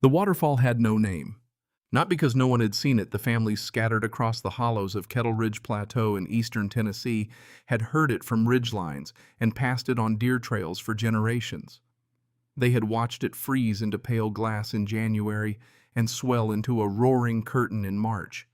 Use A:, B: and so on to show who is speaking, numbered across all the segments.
A: The waterfall had no name. Not because no one had seen it, the families scattered across the hollows of Kettle Ridge Plateau in eastern Tennessee had heard it from ridgelines and passed it on deer trails for generations. They had watched it freeze into pale glass in January and swell into a roaring curtain in March.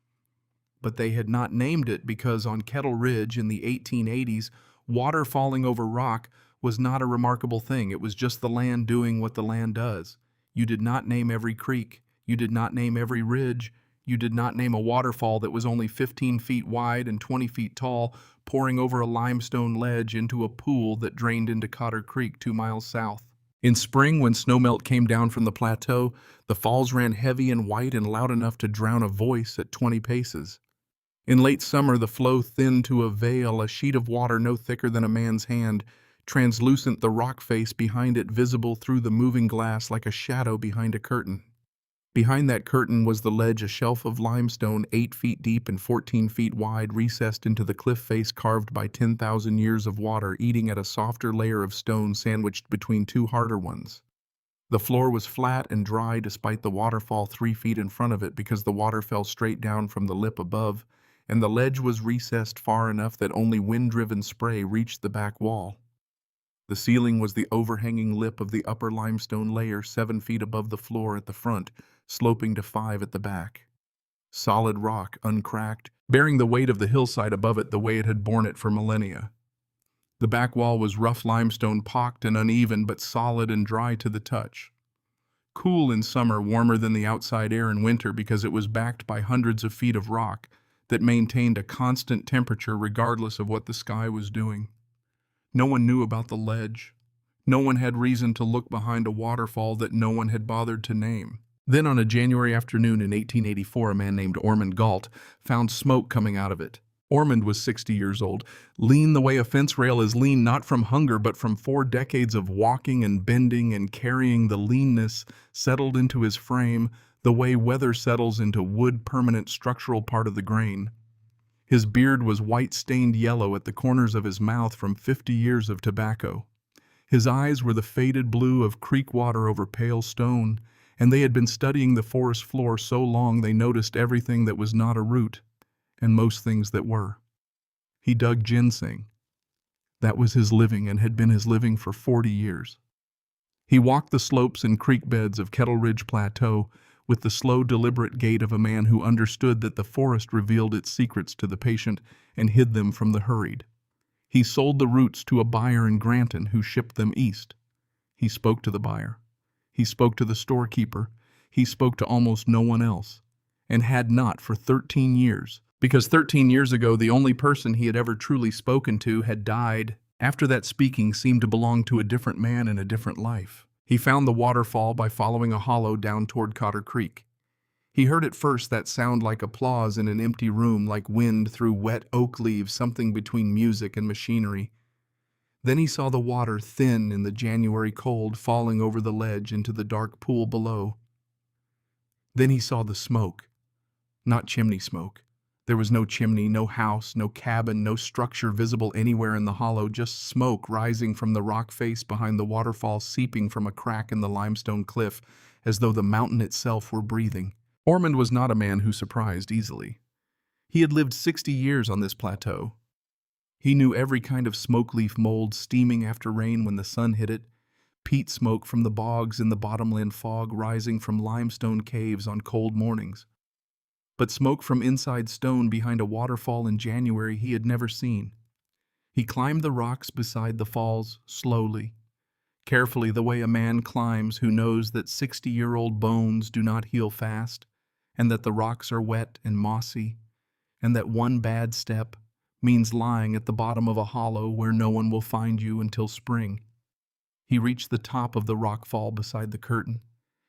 A: But they had not named it because on Kettle Ridge in the 1880s, water falling over rock was not a remarkable thing. It was just the land doing what the land does. You did not name every creek. You did not name every ridge. You did not name a waterfall that was only 15 feet wide and 20 feet tall, pouring over a limestone ledge into a pool that drained into Cotter Creek 2 miles south. In spring, when snowmelt came down from the plateau, the falls ran heavy and white and loud enough to drown a voice at 20 paces. In late summer, the flow thinned to a veil, a sheet of water no thicker than a man's hand, translucent, the rock face behind it visible through the moving glass like a shadow behind a curtain. Behind that curtain was the ledge, a shelf of limestone 8 feet deep and 14 feet wide, recessed into the cliff face, carved by 10,000 years of water eating at a softer layer of stone sandwiched between two harder ones. The floor was flat and dry despite the waterfall 3 feet in front of it, because the water fell straight down from the lip above, and the ledge was recessed far enough that only wind-driven spray reached the back wall. The ceiling was the overhanging lip of the upper limestone layer 7 feet above the floor at the front, sloping to 5 at the back. Solid rock, uncracked, bearing the weight of the hillside above it the way it had borne it for millennia. The back wall was rough limestone, pocked and uneven, but solid and dry to the touch. Cool in summer, warmer than the outside air in winter, because it was backed by hundreds of feet of rock that maintained a constant temperature regardless of what the sky was doing. No one knew about the ledge. No one had reason to look behind a waterfall that no one had bothered to name. Then on a January afternoon in 1884, a man named Ormond Gault found smoke coming out of it. Ormond was 60 years old, lean the way a fence rail is lean, not from hunger but from 4 decades of walking and bending and carrying. The leanness settled into his frame the way weather settles into wood, permanent structural part of the grain. His beard was white-stained yellow at the corners of his mouth from 50 years of tobacco. His eyes were the faded blue of creek water over pale stone, and they had been studying the forest floor so long they noticed everything that was not a root, and most things that were. He dug ginseng. That was his living, and had been his living for 40 years. He walked the slopes and creek beds of Kettle Ridge Plateau with the slow, deliberate gait of a man who understood that the forest revealed its secrets to the patient and hid them from the hurried. He sold the roots to a buyer in Granton who shipped them east. He spoke to the buyer. He spoke to the storekeeper. He spoke to almost no one else, and had not for 13 years, because 13 years ago the only person he had ever truly spoken to had died. After that, speaking seemed to belong to a different man in a different life. He found the waterfall by following a hollow down toward Cotter Creek. He heard at first that sound like applause in an empty room, like wind through wet oak leaves, something between music and machinery. Then he saw the water, thin in the January cold, falling over the ledge into the dark pool below. Then he saw the smoke. Not chimney smoke. There was no chimney, no house, no cabin, no structure visible anywhere in the hollow, just smoke rising from the rock face behind the waterfall, seeping from a crack in the limestone cliff, as though the mountain itself were breathing. Ormond was not a man who surprised easily. He had lived 60 years on this plateau. He knew every kind of smoke leaf mold steaming after rain when the sun hit it, peat smoke from the bogs in the bottomland fog rising from limestone caves on cold mornings. But smoke from inside stone behind a waterfall in January he had never seen. He climbed the rocks beside the falls, slowly, carefully, the way a man climbs who knows that 60-year-old bones do not heal fast, and that the rocks are wet and mossy, and that one bad step means lying at the bottom of a hollow where no one will find you until spring. He reached the top of the rock fall beside the curtain.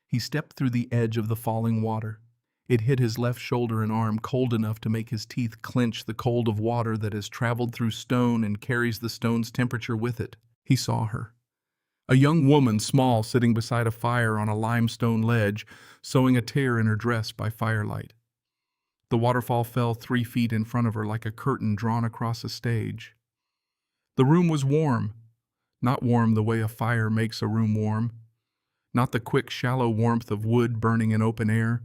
A: He stepped through the edge of the falling water. It hit his left shoulder and arm, cold enough to make his teeth clench, the cold of water that has traveled through stone and carries the stone's temperature with it. He saw her. A young woman, small, sitting beside a fire on a limestone ledge, sewing a tear in her dress by firelight. The waterfall fell 3 feet in front of her like a curtain drawn across a stage. The room was warm, not warm the way a fire makes a room warm, Not the quick, shallow warmth of wood burning in open air,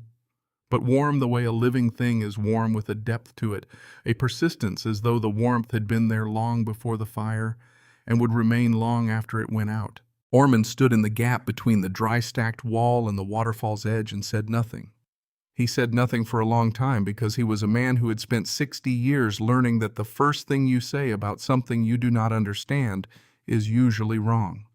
A: but warm the way a living thing is warm, with a depth to it, a persistence as though the warmth had been there long before the fire and would remain long after it went out. Ormond stood in the gap between the dry stacked wall and the waterfall's edge and said nothing. He said nothing for a long time because he was a man who had spent 60 years learning that the first thing you say about something you do not understand is usually wrong.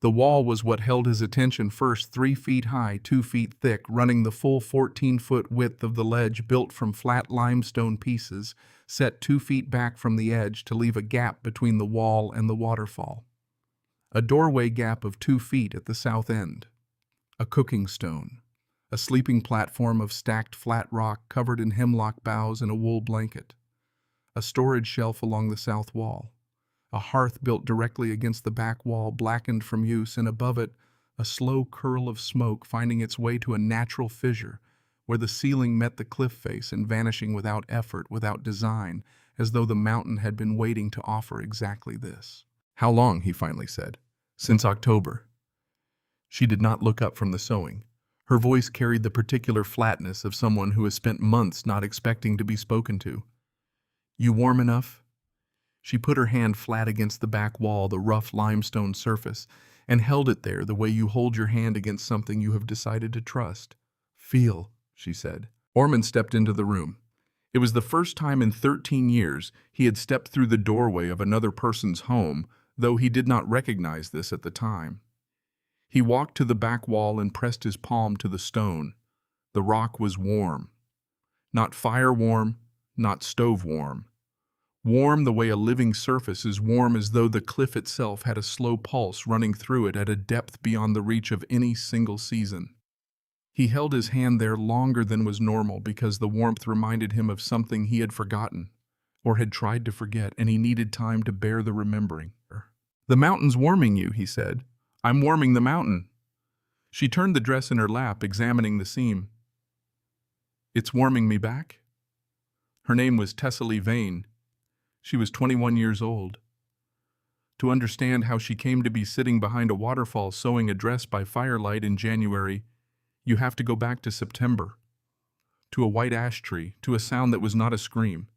A: The wall was what held his attention first, 3 feet high, 2 feet thick, running the full 14-foot width of the ledge, built from flat limestone pieces, set 2 feet back from the edge to leave a gap between the wall and the waterfall. A doorway gap of 2 feet at the south end. A cooking stone. A sleeping platform of stacked flat rock covered in hemlock boughs and a wool blanket. A storage shelf along the south wall. A hearth built directly against the back wall, blackened from use, and above it, a slow curl of smoke finding its way to a natural fissure, where the ceiling met the cliff face and vanishing without effort, without design, as though the mountain had been waiting to offer exactly this. "How long?" he finally said. "Since October." She did not look up from the sewing. Her voice carried the particular flatness of someone who has spent months not expecting to be spoken to. "You warm enough?" She put her hand flat against the back wall, the rough limestone surface, and held it there the way you hold your hand against something you have decided to trust. "Feel," she said. Ormond stepped into the room. It was the first time in 13 years he had stepped through the doorway of another person's home, though he did not recognize this at the time. He walked to the back wall and pressed his palm to the stone. The rock was warm. Not fire warm, not stove warm. Warm the way a living surface is warm, as though the cliff itself had a slow pulse running through it at a depth beyond the reach of any single season. He held his hand there longer than was normal because the warmth reminded him of something he had forgotten, or had tried to forget, and he needed time to bear the remembering. "The mountain's warming you," he said. "I'm warming the mountain." She turned the dress in her lap, examining the seam. "It's warming me back?" Her name was Tessaly Vane. She was 21 years old. To understand how she came to be sitting behind a waterfall sewing a dress by firelight in January, you have to go back to September, to a white ash tree, to a sound that was not a scream.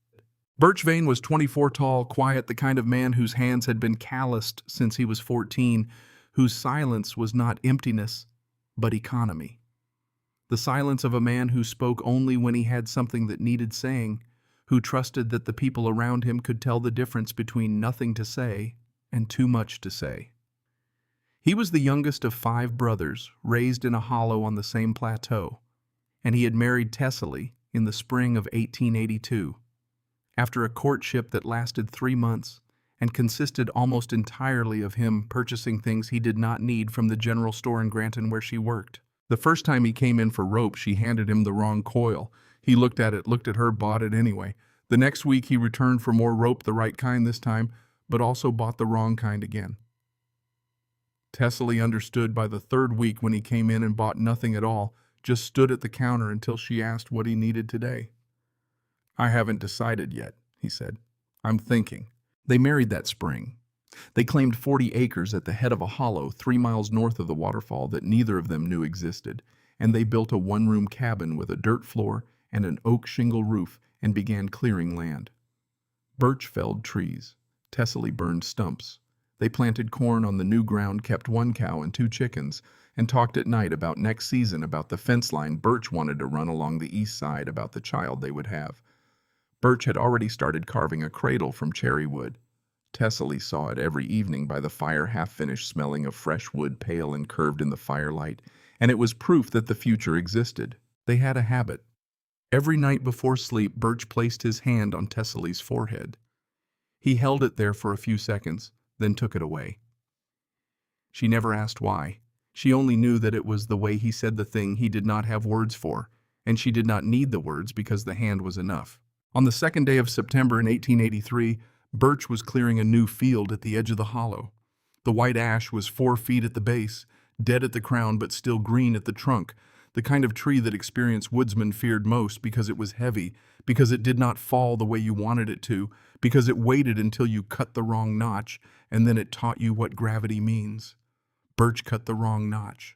A: Birch Vane was 24, tall, quiet, the kind of man whose hands had been calloused since he was 14, whose silence was not emptiness, but economy. The silence of a man who spoke only when he had something that needed saying, who trusted that the people around him could tell the difference between nothing to say and too much to say. He was the youngest of 5 brothers, raised in a hollow on the same plateau, and he had married Tessaly in the spring of 1882. After a courtship that lasted 3 months and consisted almost entirely of him purchasing things he did not need from the general store in Granton where she worked. The first time he came in for rope, she handed him the wrong coil. He looked at it, looked at her, bought it anyway. The next week he returned for more rope, the right kind this time, but also bought the wrong kind again. Tessaly understood by the 3rd week, when he came in and bought nothing at all, just stood at the counter until she asked what he needed today. "I haven't decided yet," he said. "I'm thinking." They married that spring. They claimed 40 acres at the head of a hollow 3 miles north of the waterfall that neither of them knew existed, and they built a 1-room cabin with a dirt floor and an oak shingle roof and began clearing land. Birch felled trees. Tessaly burned stumps. They planted corn on the new ground, kept 1 cow and 2 chickens, and talked at night about next season, about the fence line Birch wanted to run along the east side, about the child they would have. Birch had already started carving a cradle from cherry wood. Tessaly saw it every evening by the fire, half-finished, smelling of fresh wood, pale and curved in the firelight, and it was proof that the future existed. They had a habit. Every night before sleep, Birch placed his hand on Tessaly's forehead. He held it there for a few seconds, then took it away. She never asked why. She only knew that it was the way he said the thing he did not have words for, and she did not need the words because the hand was enough. On the 2nd day of September in 1883, Birch was clearing a new field at the edge of the hollow. The white ash was 4 feet at the base, dead at the crown but still green at the trunk, the kind of tree that experienced woodsmen feared most because it was heavy, because it did not fall the way you wanted it to, because it waited until you cut the wrong notch, and then it taught you what gravity means. Birch cut the wrong notch.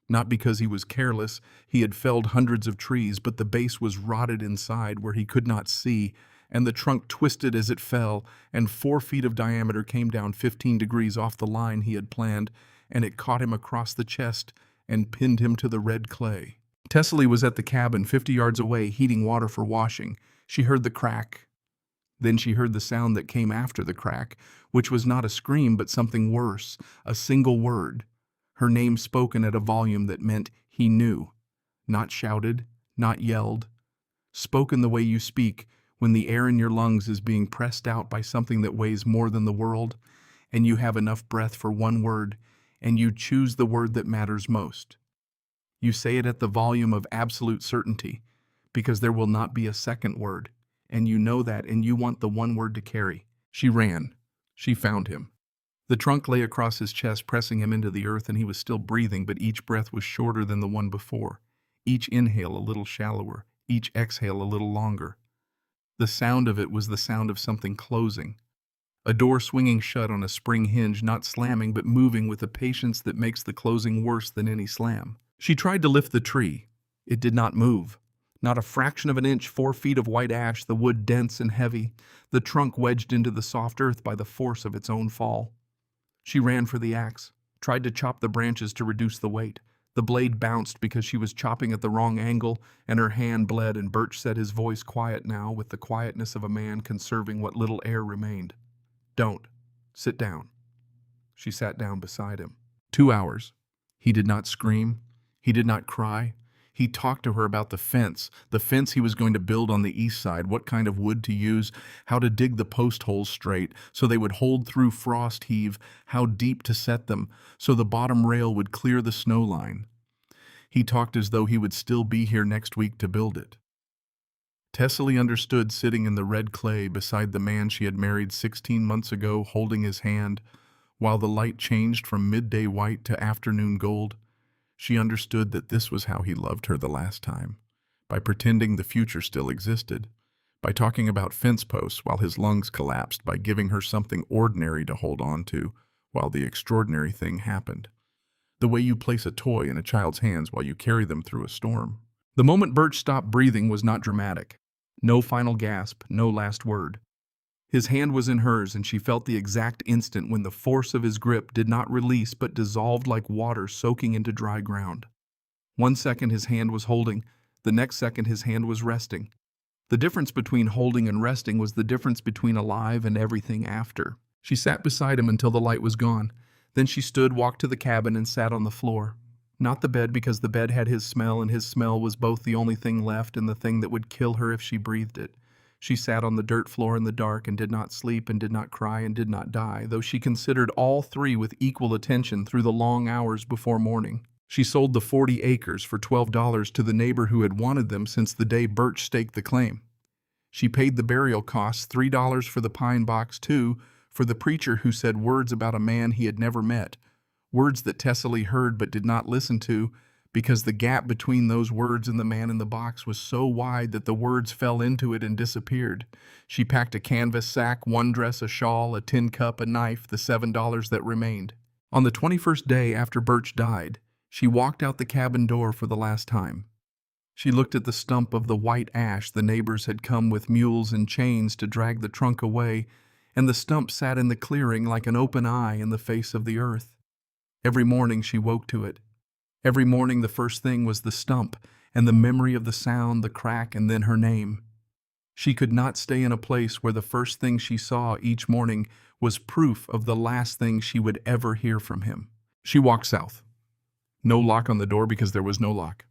A: Not because he was careless, he had felled hundreds of trees, but the base was rotted inside where he could not see, and the trunk twisted as it fell, and 4 feet of diameter came down 15 degrees off the line he had planned, and it caught him across the chest and pinned him to the red clay. Tessaly was at the cabin 50 yards away, heating water for washing. She heard the crack. Then she heard the sound that came after the crack, which was not a scream but something worse, a single word. Her name spoken at a volume that meant he knew. Not shouted, not yelled. Spoken the way you speak when the air in your lungs is being pressed out by something that weighs more than the world, and you have enough breath for one word, and you choose the word that matters most. You say it at the volume of absolute certainty, because there will not be a second word, and you know that, and you want the one word to carry. She ran. She found him. The trunk lay across his chest, pressing him into the earth, and he was still breathing, but each breath was shorter than the one before. Each inhale a little shallower, each exhale a little longer. The sound of it was the sound of something closing. A door swinging shut on a spring hinge, not slamming but moving with a patience that makes the closing worse than any slam. She tried to lift the tree. It did not move. Not a fraction of an inch, 4 feet of white ash, the wood dense and heavy, the trunk wedged into the soft earth by the force of its own fall. She ran for the axe, tried to chop the branches to reduce the weight. The blade bounced because she was chopping at the wrong angle, and her hand bled, and Birch said, his voice quiet now, with the quietness of a man conserving what little air remained. Don't. Sit down. She sat down beside him. 2 hours. He did not scream. He did not cry. He talked to her about the fence he was going to build on the east side, what kind of wood to use, how to dig the post holes straight so they would hold through frost heave, how deep to set them so the bottom rail would clear the snow line. He talked as though he would still be here next week to build it. Tessaly understood, sitting in the red clay beside the man she had married 16 months ago, holding his hand, while the light changed from midday white to afternoon gold. She understood that this was how he loved her the last time, by pretending the future still existed, by talking about fence posts while his lungs collapsed, by giving her something ordinary to hold on to while the extraordinary thing happened. The way you place a toy in a child's hands while you carry them through a storm. The moment Birch stopped breathing was not dramatic. No final gasp, no last word. His hand was in hers, and she felt the exact instant when the force of his grip did not release but dissolved like water soaking into dry ground. 1 second his hand was holding, the next second his hand was resting. The difference between holding and resting was the difference between alive and everything after. She sat beside him until the light was gone. Then she stood, walked to the cabin, and sat on the floor. Not the bed, because the bed had his smell, and his smell was both the only thing left and the thing that would kill her if she breathed it. She sat on the dirt floor in the dark and did not sleep and did not cry and did not die, though she considered all three with equal attention through the long hours before morning. She sold the 40 acres for $12 to the neighbor who had wanted them since the day Birch staked the claim. She paid the burial costs, $3 for the pine box, $2 for the preacher who said words about a man he had never met, words that Tessaly heard but did not listen to, because the gap between those words and the man in the box was so wide that the words fell into it and disappeared. She packed a canvas sack, 1 dress, a shawl, a tin cup, a knife, the $7 that remained. On the 21st day after Birch died, she walked out the cabin door for the last time. She looked at the stump of the white ash the neighbors had come with mules and chains to drag the trunk away, and the stump sat in the clearing like an open eye in the face of the earth. Every morning she woke to it. Every morning the first thing was the stump, and the memory of the sound, the crack, and then her name. She could not stay in a place where the first thing she saw each morning was proof of the last thing she would ever hear from him. She walked south. No lock on the door because there was no lock.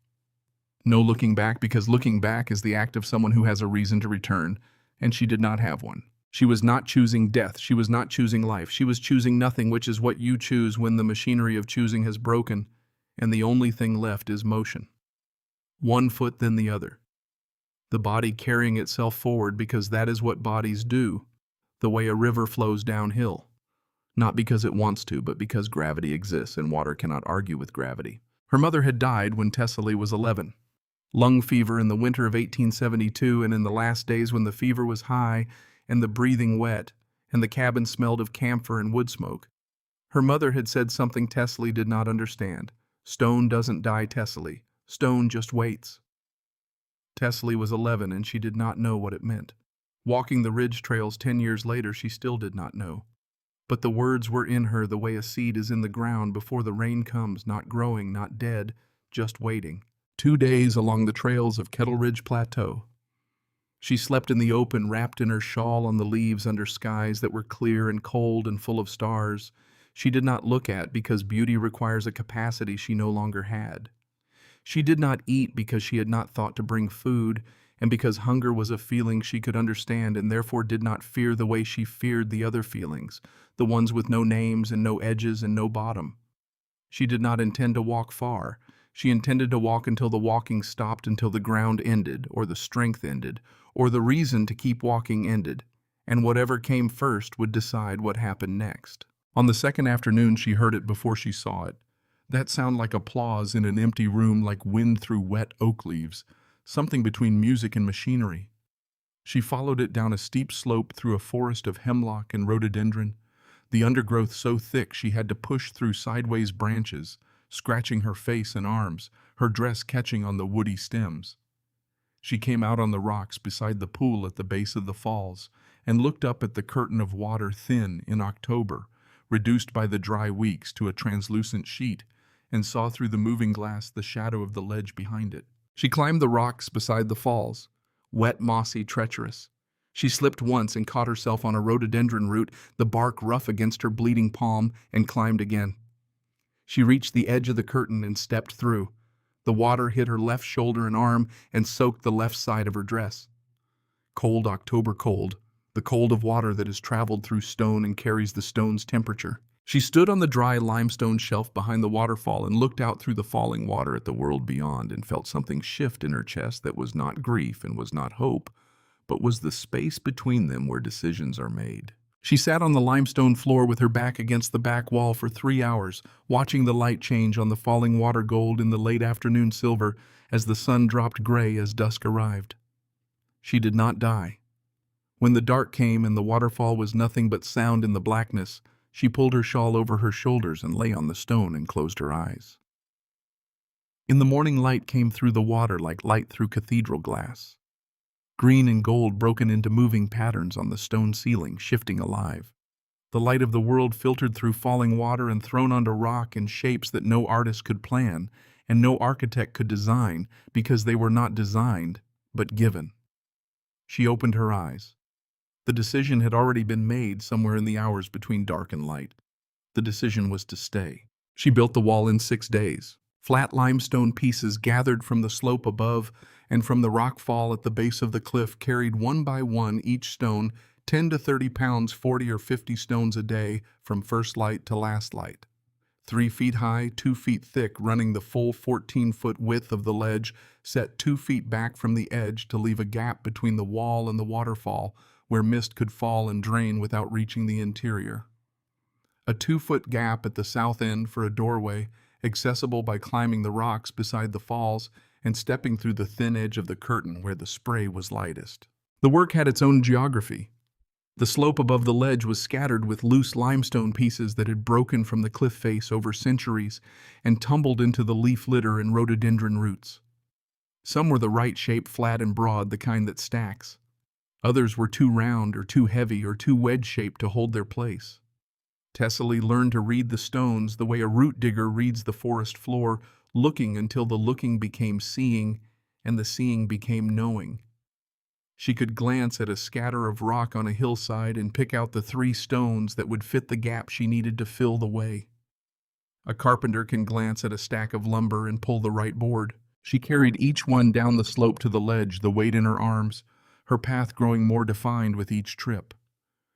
A: No looking back because looking back is the act of someone who has a reason to return, and she did not have one. She was not choosing death. She was not choosing life. She was choosing nothing, which is what you choose when the machinery of choosing has broken, and the only thing left is motion. 1 foot, then the other. The body carrying itself forward because that is what bodies do, the way a river flows downhill. Not because it wants to, but because gravity exists, and water cannot argue with gravity. Her mother had died when Tessaly was 11. Lung fever in the winter of 1872, and in the last days when the fever was high and the breathing wet, and the cabin smelled of camphor and wood smoke. Her mother had said something Tessaly did not understand, Stone doesn't die, Tessaly. Stone just waits. Tessaly was 11 and she did not know what it meant. Walking the ridge trails 10 years later, she still did not know. But the words were in her the way a seed is in the ground before the rain comes, not growing, not dead, just waiting. 2 days along the trails of Kettle Ridge Plateau. She slept in the open, wrapped in her shawl on the leaves under skies that were clear and cold and full of stars she did not look at because beauty requires a capacity she no longer had. She did not eat because she had not thought to bring food, and because hunger was a feeling she could understand and therefore did not fear the way she feared the other feelings, the ones with no names and no edges and no bottom. She did not intend to walk far. She intended to walk until the walking stopped, until the ground ended, or the strength ended, or the reason to keep walking ended, and whatever came first would decide what happened next. On the second afternoon, she heard it before she saw it. That sound like applause in an empty room, like wind through wet oak leaves, something between music and machinery. She followed it down a steep slope through a forest of hemlock and rhododendron, the undergrowth so thick she had to push through sideways branches, scratching her face and arms, her dress catching on the woody stems. She came out on the rocks beside the pool at the base of the falls and looked up at the curtain of water, thin in October, reduced by the dry weeks to a translucent sheet, and saw through the moving glass the shadow of the ledge behind it. She climbed the rocks beside the falls, wet, mossy, treacherous. She slipped once and caught herself on a rhododendron root, the bark rough against her bleeding palm, and climbed again. She reached the edge of the curtain and stepped through. The water hit her left shoulder and arm and soaked the left side of her dress. Cold October cold, the cold of water that has traveled through stone and carries the stone's temperature. She stood on the dry limestone shelf behind the waterfall and looked out through the falling water at the world beyond and felt something shift in her chest that was not grief and was not hope, but was the space between them where decisions are made. She sat on the limestone floor with her back against the back wall for 3 hours, watching the light change on the falling water gold in the late afternoon silver as the sun dropped gray as dusk arrived. She did not die. When the dark came and the waterfall was nothing but sound in the blackness, she pulled her shawl over her shoulders and lay on the stone and closed her eyes. In the morning, light came through the water like light through cathedral glass. Green and gold broken into moving patterns on the stone ceiling, shifting alive. The light of the world filtered through falling water and thrown onto rock in shapes that no artist could plan and no architect could design because they were not designed, but given. She opened her eyes. The decision had already been made somewhere in the hours between dark and light. The decision was to stay. She built the wall in 6 days. Flat limestone pieces gathered from the slope above and from the rock fall at the base of the cliff carried one by one each stone, 10 to 30 pounds, 40 or 50 stones a day from first light to last light. 3 feet high, 2 feet thick, running the full 14-foot width of the ledge, set 2 feet back from the edge to leave a gap between the wall and the waterfall, where mist could fall and drain without reaching the interior. A 2-foot gap at the south end for a doorway, accessible by climbing the rocks beside the falls and stepping through the thin edge of the curtain where the spray was lightest. The work had its own geography. The slope above the ledge was scattered with loose limestone pieces that had broken from the cliff face over centuries and tumbled into the leaf litter and rhododendron roots. Some were the right shape, flat and broad, the kind that stacks. Others were too round or too heavy or too wedge-shaped to hold their place. Tessaly learned to read the stones the way a root digger reads the forest floor, looking until the looking became seeing and the seeing became knowing. She could glance at a scatter of rock on a hillside and pick out the 3 stones that would fit the gap she needed to fill the way. A carpenter can glance at a stack of lumber and pull the right board. She carried each one down the slope to the ledge, the weight in her arms, her path growing more defined with each trip.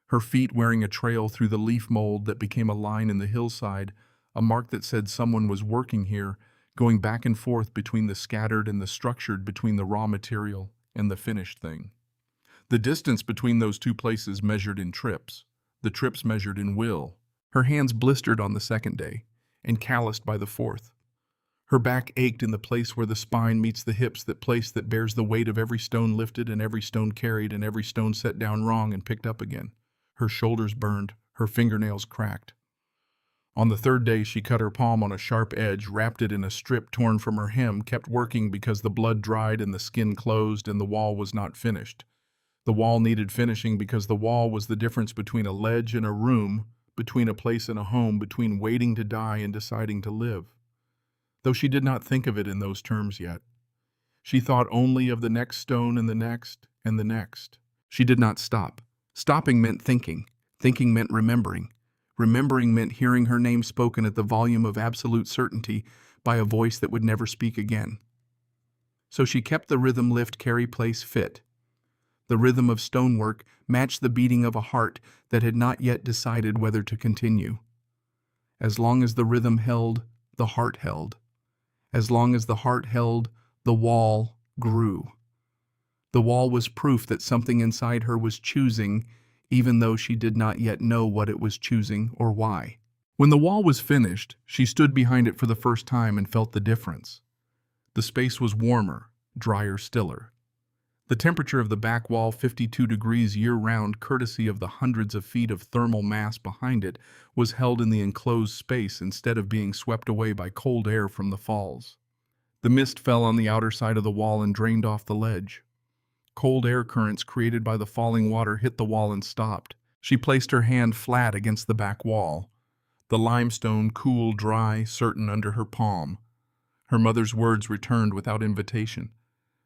A: Her feet wearing a trail through the leaf mold that became a line in the hillside, a mark that said someone was working here, going back and forth between the scattered and the structured, between the raw material and the finished thing. The distance between those 2 places measured in trips, the trips measured in will. Her hands blistered on the 2nd day and calloused by the 4th. Her back ached in the place where the spine meets the hips, that place that bears the weight of every stone lifted and every stone carried and every stone set down wrong and picked up again. Her shoulders burned, her fingernails cracked. On the third day, she cut her palm on a sharp edge, wrapped it in a strip torn from her hem, kept working because the blood dried and the skin closed and the wall was not finished. The wall needed finishing because the wall was the difference between a ledge and a room, between a place and a home, between waiting to die and deciding to live. Though she did not think of it in those terms yet. She thought only of the next stone and the next and the next. She did not stop. Stopping meant thinking. Thinking meant remembering. Remembering meant hearing her name spoken at the volume of absolute certainty by a voice that would never speak again. So she kept the rhythm lift carry place fit. The rhythm of stonework matched the beating of a heart that had not yet decided whether to continue. As long as the rhythm held, the heart held. As long as the heart held, the wall grew. The wall was proof that something inside her was choosing, even though she did not yet know what it was choosing or why. When the wall was finished, she stood behind it for the first time and felt the difference. The space was warmer, drier, stiller. The temperature of the back wall, 52 degrees year-round, courtesy of the hundreds of feet of thermal mass behind it, was held in the enclosed space instead of being swept away by cold air from the falls. The mist fell on the outer side of the wall and drained off the ledge. Cold air currents created by the falling water hit the wall and stopped. She placed her hand flat against the back wall. The limestone, cool, dry, certain under her palm. Her mother's words returned without invitation.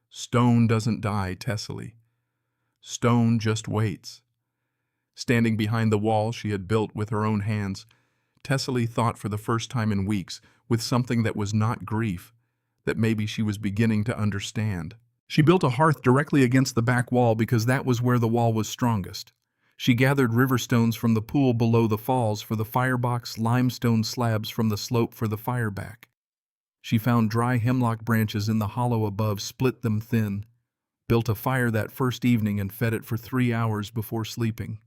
A: Stone doesn't die, Tessaly. Stone just waits. Standing behind the wall she had built with her own hands, Tessaly thought for the first time in weeks, with something that was not grief, that maybe she was beginning to understand. She built a hearth directly against the back wall because that was where the wall was strongest. She gathered river stones from the pool below the falls for the firebox, limestone slabs from the slope for the fireback. She found dry hemlock branches in the hollow above, split them thin, built a fire that first evening and fed it for 3 hours before sleeping.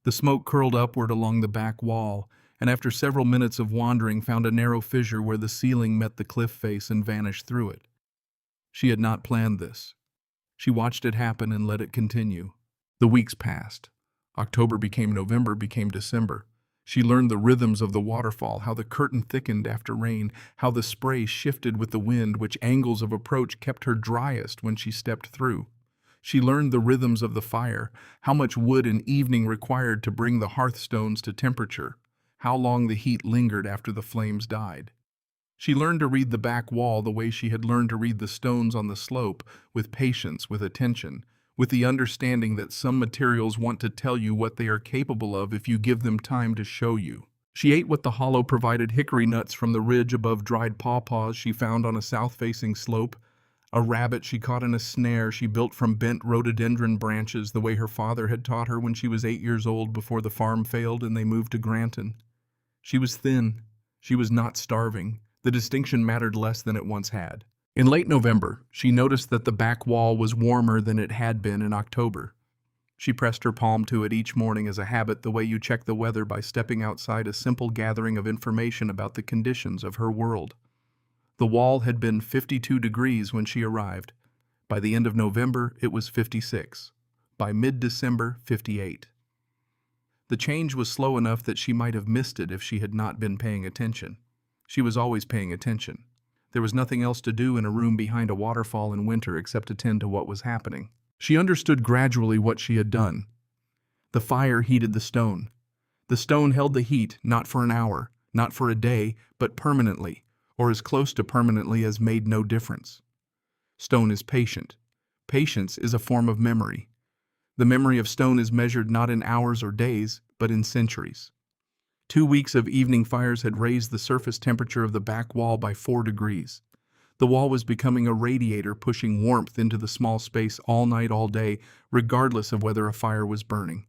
A: The smoke curled upward along the back wall, and after several minutes of wandering found a narrow fissure where the ceiling met the cliff face and vanished through it. She had not planned this. She watched it happen and let it continue. The weeks passed. October became November, became December. She learned the rhythms of the waterfall, how the curtain thickened after rain, how the spray shifted with the wind, which angles of approach kept her driest when she stepped through. She learned the rhythms of the fire, how much wood an evening required to bring the hearthstones to temperature, how long the heat lingered after the flames died. She learned to read the back wall the way she had learned to read the stones on the slope, with patience, with attention, with the understanding that some materials want to tell you what they are capable of if you give them time to show you. She ate what the hollow provided: hickory nuts from the ridge above, dried pawpaws she found on a south-facing slope, a rabbit she caught in a snare she built from bent rhododendron branches the way her father had taught her when she was 8 years old before the farm failed and they moved to Granton. She was thin. She was not starving. The distinction mattered less than it once had. In late November, she noticed that the back wall was warmer than it had been in October. She pressed her palm to it each morning as a habit, the way you check the weather by stepping outside, a simple gathering of information about the conditions of her world. The wall had been 52 degrees when she arrived. By the end of November, it was 56. By mid-December, 58. The change was slow enough that she might have missed it if she had not been paying attention. She was always paying attention. There was nothing else to do in a room behind a waterfall in winter except attend to what was happening. She understood gradually what she had done. The fire heated the stone. The stone held the heat, not for an hour, not for a day, but permanently, or as close to permanently as made no difference. Stone is patient. Patience is a form of memory. The memory of stone is measured not in hours or days, but in centuries. 2 weeks of evening fires had raised the surface temperature of the back wall by 4 degrees. The wall was becoming a radiator, pushing warmth into the small space all night, all day, regardless of whether a fire was burning.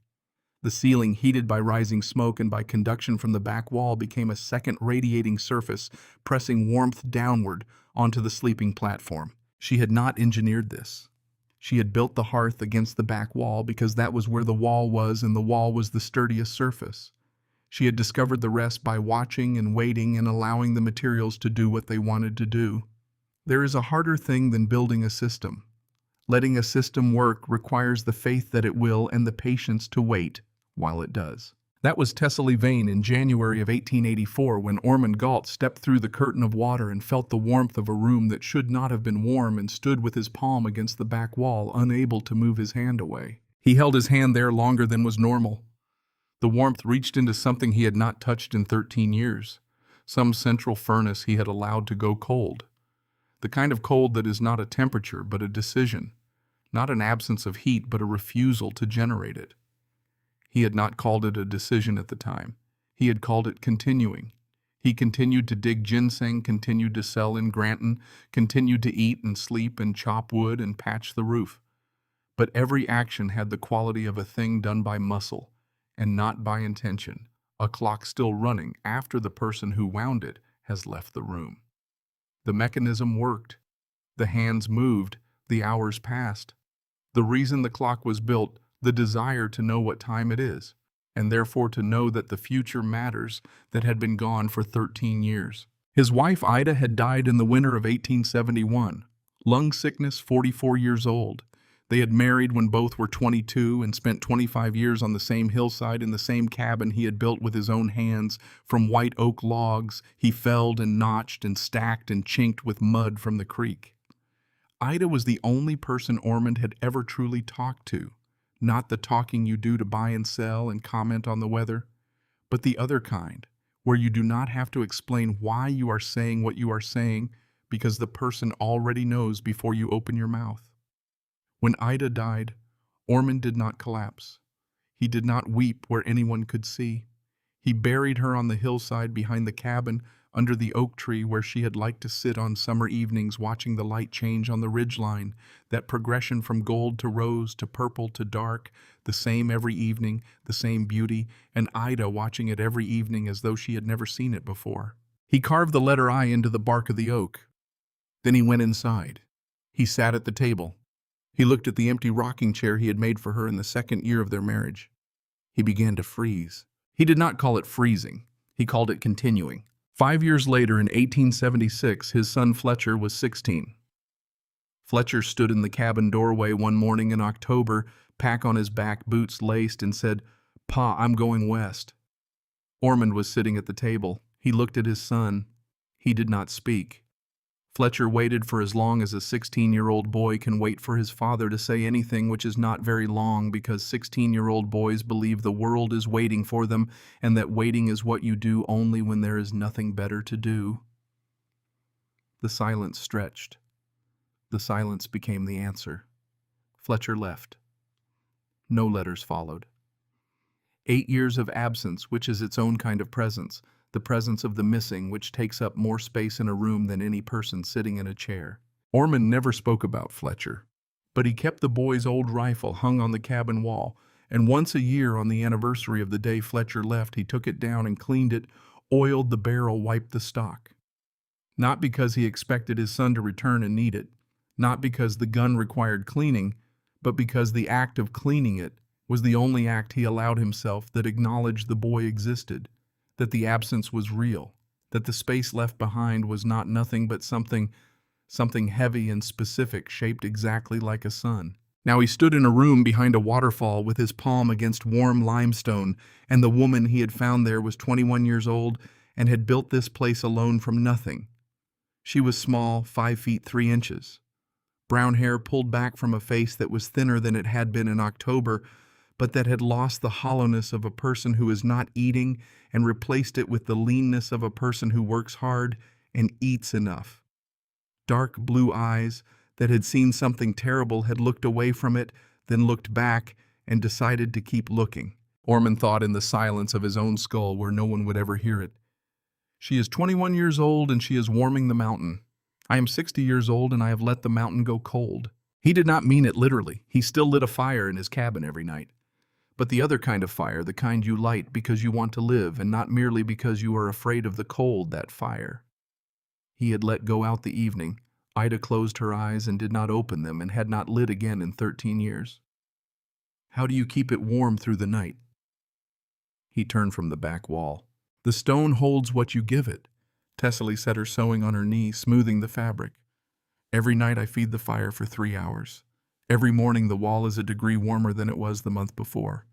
A: The ceiling, heated by rising smoke and by conduction from the back wall, became a second radiating surface, pressing warmth downward onto the sleeping platform. She had not engineered this. She had built the hearth against the back wall because that was where the wall was, and the wall was the sturdiest surface. She had discovered the rest by watching and waiting and allowing the materials to do what they wanted to do. There is a harder thing than building a system. Letting a system work requires the faith that it will and the patience to wait while it does. That was Tessaly Vane in January of 1884 when Ormond Gault stepped through the curtain of water and felt the warmth of a room that should not have been warm and stood with his palm against the back wall, unable to move his hand away. He held his hand there longer than was normal. The warmth reached into something he had not touched in 13 years, some central furnace he had allowed to go cold. The kind of cold that is not a temperature but a decision, not an absence of heat but a refusal to generate it. He had not called it a decision at the time. He had called it continuing. He continued to dig ginseng, continued to sell in Granton, continued to eat and sleep and chop wood and patch the roof. But every action had the quality of a thing done by muscle and not by intention, a clock still running after the person who wound it has left the room. The mechanism worked. The hands moved. The hours passed. The reason the clock was built, the desire to know what time it is, and therefore to know that the future matters, that had been gone for 13 years. His wife Ida had died in the winter of 1871. Lung sickness, 44 years old. They had married when both were 22 and spent 25 years on the same hillside in the same cabin he had built with his own hands from white oak logs he felled and notched and stacked and chinked with mud from the creek. Ida was the only person Ormond had ever truly talked to. Not the talking you do to buy and sell and comment on the weather, but the other kind, where you do not have to explain why you are saying what you are saying because the person already knows before you open your mouth. When Ida died, Ormond did not collapse. He did not weep where anyone could see. He buried her on the hillside behind the cabin under the oak tree where she had liked to sit on summer evenings watching the light change on the ridgeline, that progression from gold to rose to purple to dark, the same every evening, the same beauty, and Ida watching it every evening as though she had never seen it before. He carved the letter I into the bark of the oak. Then he went inside. He sat at the table. He looked at the empty rocking chair he had made for her in the second year of their marriage. He began to freeze. He did not call it freezing. He called it continuing. 5 years later, in 1876, his son Fletcher was 16. Fletcher stood in the cabin doorway one morning in October, pack on his back, boots laced, and said, "Pa, I'm going west." Ormond was sitting at the table. He looked at his son. He did not speak. Fletcher waited for as long as a 16-year-old boy can wait for his father to say anything, which is not very long because 16-year-old boys believe the world is waiting for them and that waiting is what you do only when there is nothing better to do. The silence stretched. The silence became the answer. Fletcher left. No letters followed. 8 years of absence, which is its own kind of presence, the presence of the missing, which takes up more space in a room than any person sitting in a chair. Ormond never spoke about Fletcher, but he kept the boy's old rifle hung on the cabin wall, and once a year on the anniversary of the day Fletcher left, he took it down and cleaned it, oiled the barrel, wiped the stock. Not because he expected his son to return and need it, not because the gun required cleaning, but because the act of cleaning it was the only act he allowed himself that acknowledged the boy existed, that the absence was real, that the space left behind was not nothing but something heavy and specific, shaped exactly like a sun. Now he stood in a room behind a waterfall with his palm against warm limestone, and the woman he had found there was 21 years old and had built this place alone from nothing. She was small, 5 feet 3 inches. Brown hair pulled back from a face that was thinner than it had been in October, but that had lost the hollowness of a person who is not eating and replaced it with the leanness of a person who works hard and eats enough. Dark blue eyes that had seen something terrible had looked away from it, then looked back and decided to keep looking. Ormond thought in the silence of his own skull where no one would ever hear it. She is 21 years old and she is warming the mountain. I am 60 years old and I have let the mountain go cold. He did not mean it literally. He still lit a fire in his cabin every night. But the other kind of fire, the kind you light because you want to live and not merely because you are afraid of the cold, that fire. He had let go out the evening. Ida closed her eyes and did not open them and had not lit again in 13 years. How do you keep it warm through the night? He turned from the back wall. The stone holds what you give it. Tessaly set her sewing on her knee, smoothing the fabric. Every night I feed the fire for 3 hours. Every morning the wall is a degree warmer than it was the month before.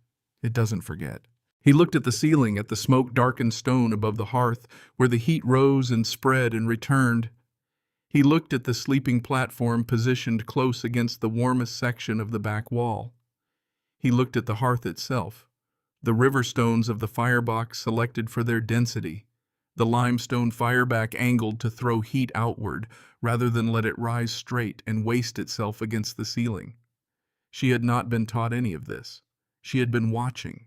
A: It doesn't forget. He looked at the ceiling, at the smoke-darkened stone above the hearth, where the heat rose and spread and returned. He looked at the sleeping platform positioned close against the warmest section of the back wall. He looked at the hearth itself, the river stones of the firebox selected for their density, the limestone fireback angled to throw heat outward rather than let it rise straight and waste itself against the ceiling. She had not been taught any of this. She had been watching.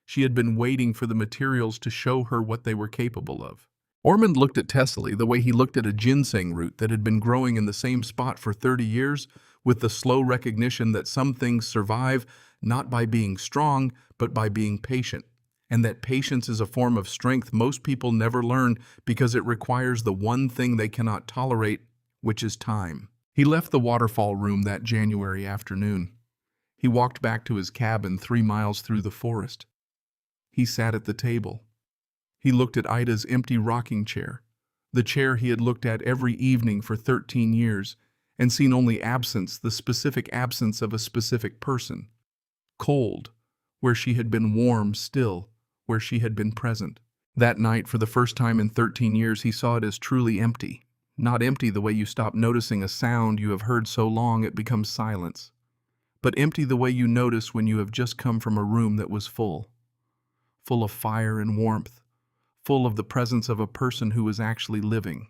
A: She had been waiting for the materials to show her what they were capable of. Ormond looked at Tessaly the way he looked at a ginseng root that had been growing in the same spot for 30 years, with the slow recognition that some things survive not by being strong, but by being patient, and that patience is a form of strength most people never learn because it requires the one thing they cannot tolerate, which is time. He left the waterfall room that January afternoon. He walked back to his cabin 3 miles through the forest. He sat at the table. He looked at Ida's empty rocking chair, the chair he had looked at every evening for 13 years, and seen only absence, the specific absence of a specific person. Cold, where she had been warm still, where she had been present. That night, for the first time in 13 years, he saw it as truly empty. Not empty the way you stop noticing a sound you have heard so long it becomes silence, but empty the way you notice when you have just come from a room that was full of fire and warmth, full of the presence of a person who was actually living,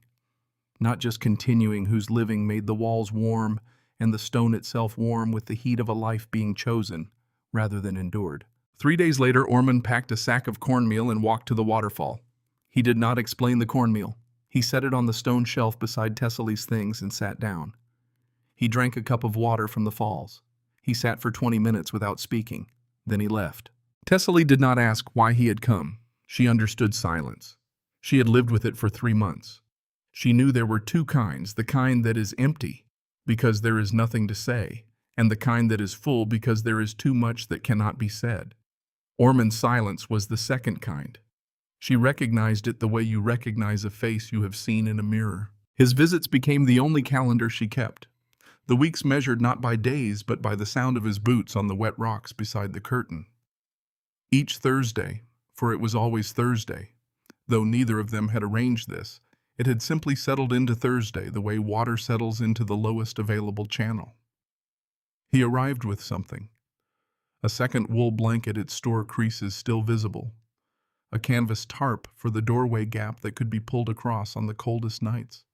A: not just continuing, whose living made the walls warm and the stone itself warm with the heat of a life being chosen rather than endured. 3 days later, Ormond packed a sack of cornmeal and walked to the waterfall. He did not explain the cornmeal. He set it on the stone shelf beside Tessaly's things and sat down. He drank a cup of water from the falls. He sat for 20 minutes without speaking. Then he left. Tessaly did not ask why he had come. She understood silence. She had lived with it for 3 months. She knew there were two kinds, the kind that is empty, because there is nothing to say, and the kind that is full because there is too much that cannot be said. Ormond's silence was the second kind. She recognized it the way you recognize a face you have seen in a mirror. His visits became the only calendar she kept. The weeks measured not by days, but by the sound of his boots on the wet rocks beside the curtain. Each Thursday, for it was always Thursday, though neither of them had arranged this, it had simply settled into Thursday the way water settles into the lowest available channel. He arrived with something. A second wool blanket, its store creases still visible. A canvas tarp for the doorway gap that could be pulled across on the coldest nights.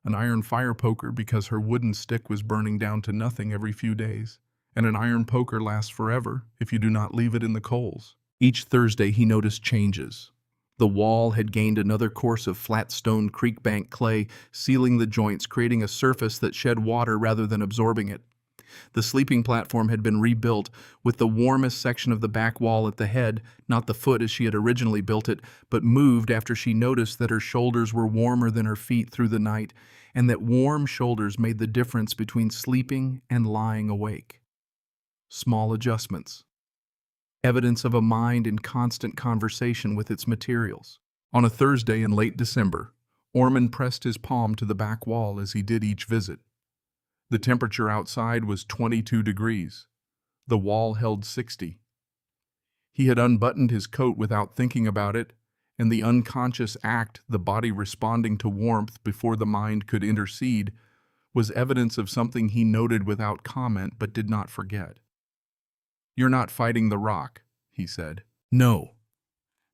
A: An iron fire poker because her wooden stick was burning down to nothing every few days, and an iron poker lasts forever if you do not leave it in the coals. Each Thursday he noticed changes. The wall had gained another course of flat stone creek bank clay, sealing the joints, creating a surface that shed water rather than absorbing it. The sleeping platform had been rebuilt, with the warmest section of the back wall at the head, not the foot as she had originally built it, but moved after she noticed that her shoulders were warmer than her feet through the night, and that warm shoulders made the difference between sleeping and lying awake. Small adjustments. Evidence of a mind in constant conversation with its materials. On a Thursday in late December, Ormond pressed his palm to the back wall as he did each visit. The temperature outside was 22 degrees. The wall held 60. He had unbuttoned his coat without thinking about it, and the unconscious act, the body responding to warmth before the mind could intercede, was evidence of something he noted without comment but did not forget. "You're not fighting the rock," he said. "No."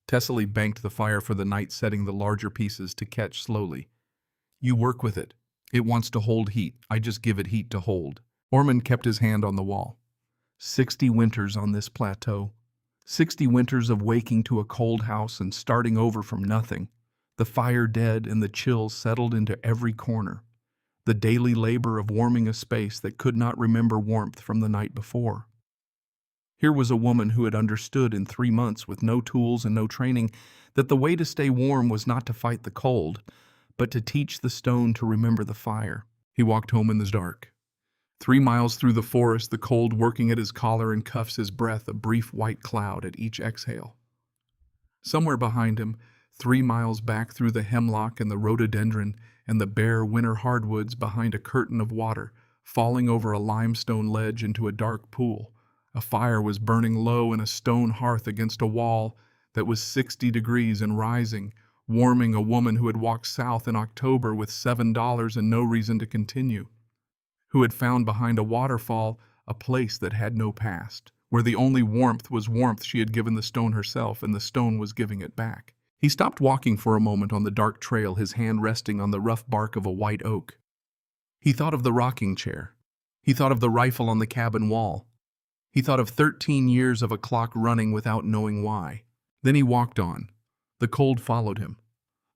A: Tessaly banked the fire for the night, setting the larger pieces to catch slowly. "You work with it. It wants to hold heat. I just give it heat to hold." Ormond kept his hand on the wall. 60 winters on this plateau. 60 winters of waking to a cold house and starting over from nothing. The fire dead and the chills settled into every corner. The daily labor of warming a space that could not remember warmth from the night before. Here was a woman who had understood in 3 months, with no tools and no training, that the way to stay warm was not to fight the cold, but to teach the stone to remember the fire. He walked home in the dark. 3 miles through the forest, the cold working at his collar and cuffs, his breath a brief white cloud at each exhale. Somewhere behind him, 3 miles back through the hemlock and the rhododendron and the bare winter hardwoods, behind a curtain of water, falling over a limestone ledge into a dark pool, A fire was burning low in a stone hearth against a wall that was 60 degrees and rising, warming a woman who had walked south in October with $7 and no reason to continue, who had found behind a waterfall a place that had no past, where the only warmth was warmth she had given the stone herself and the stone was giving it back. He stopped walking for a moment on the dark trail, his hand resting on the rough bark of a white oak. He thought of the rocking chair. He thought of the rifle on the cabin wall. He thought of 13 years of a clock running without knowing why. Then he walked on. The cold followed him.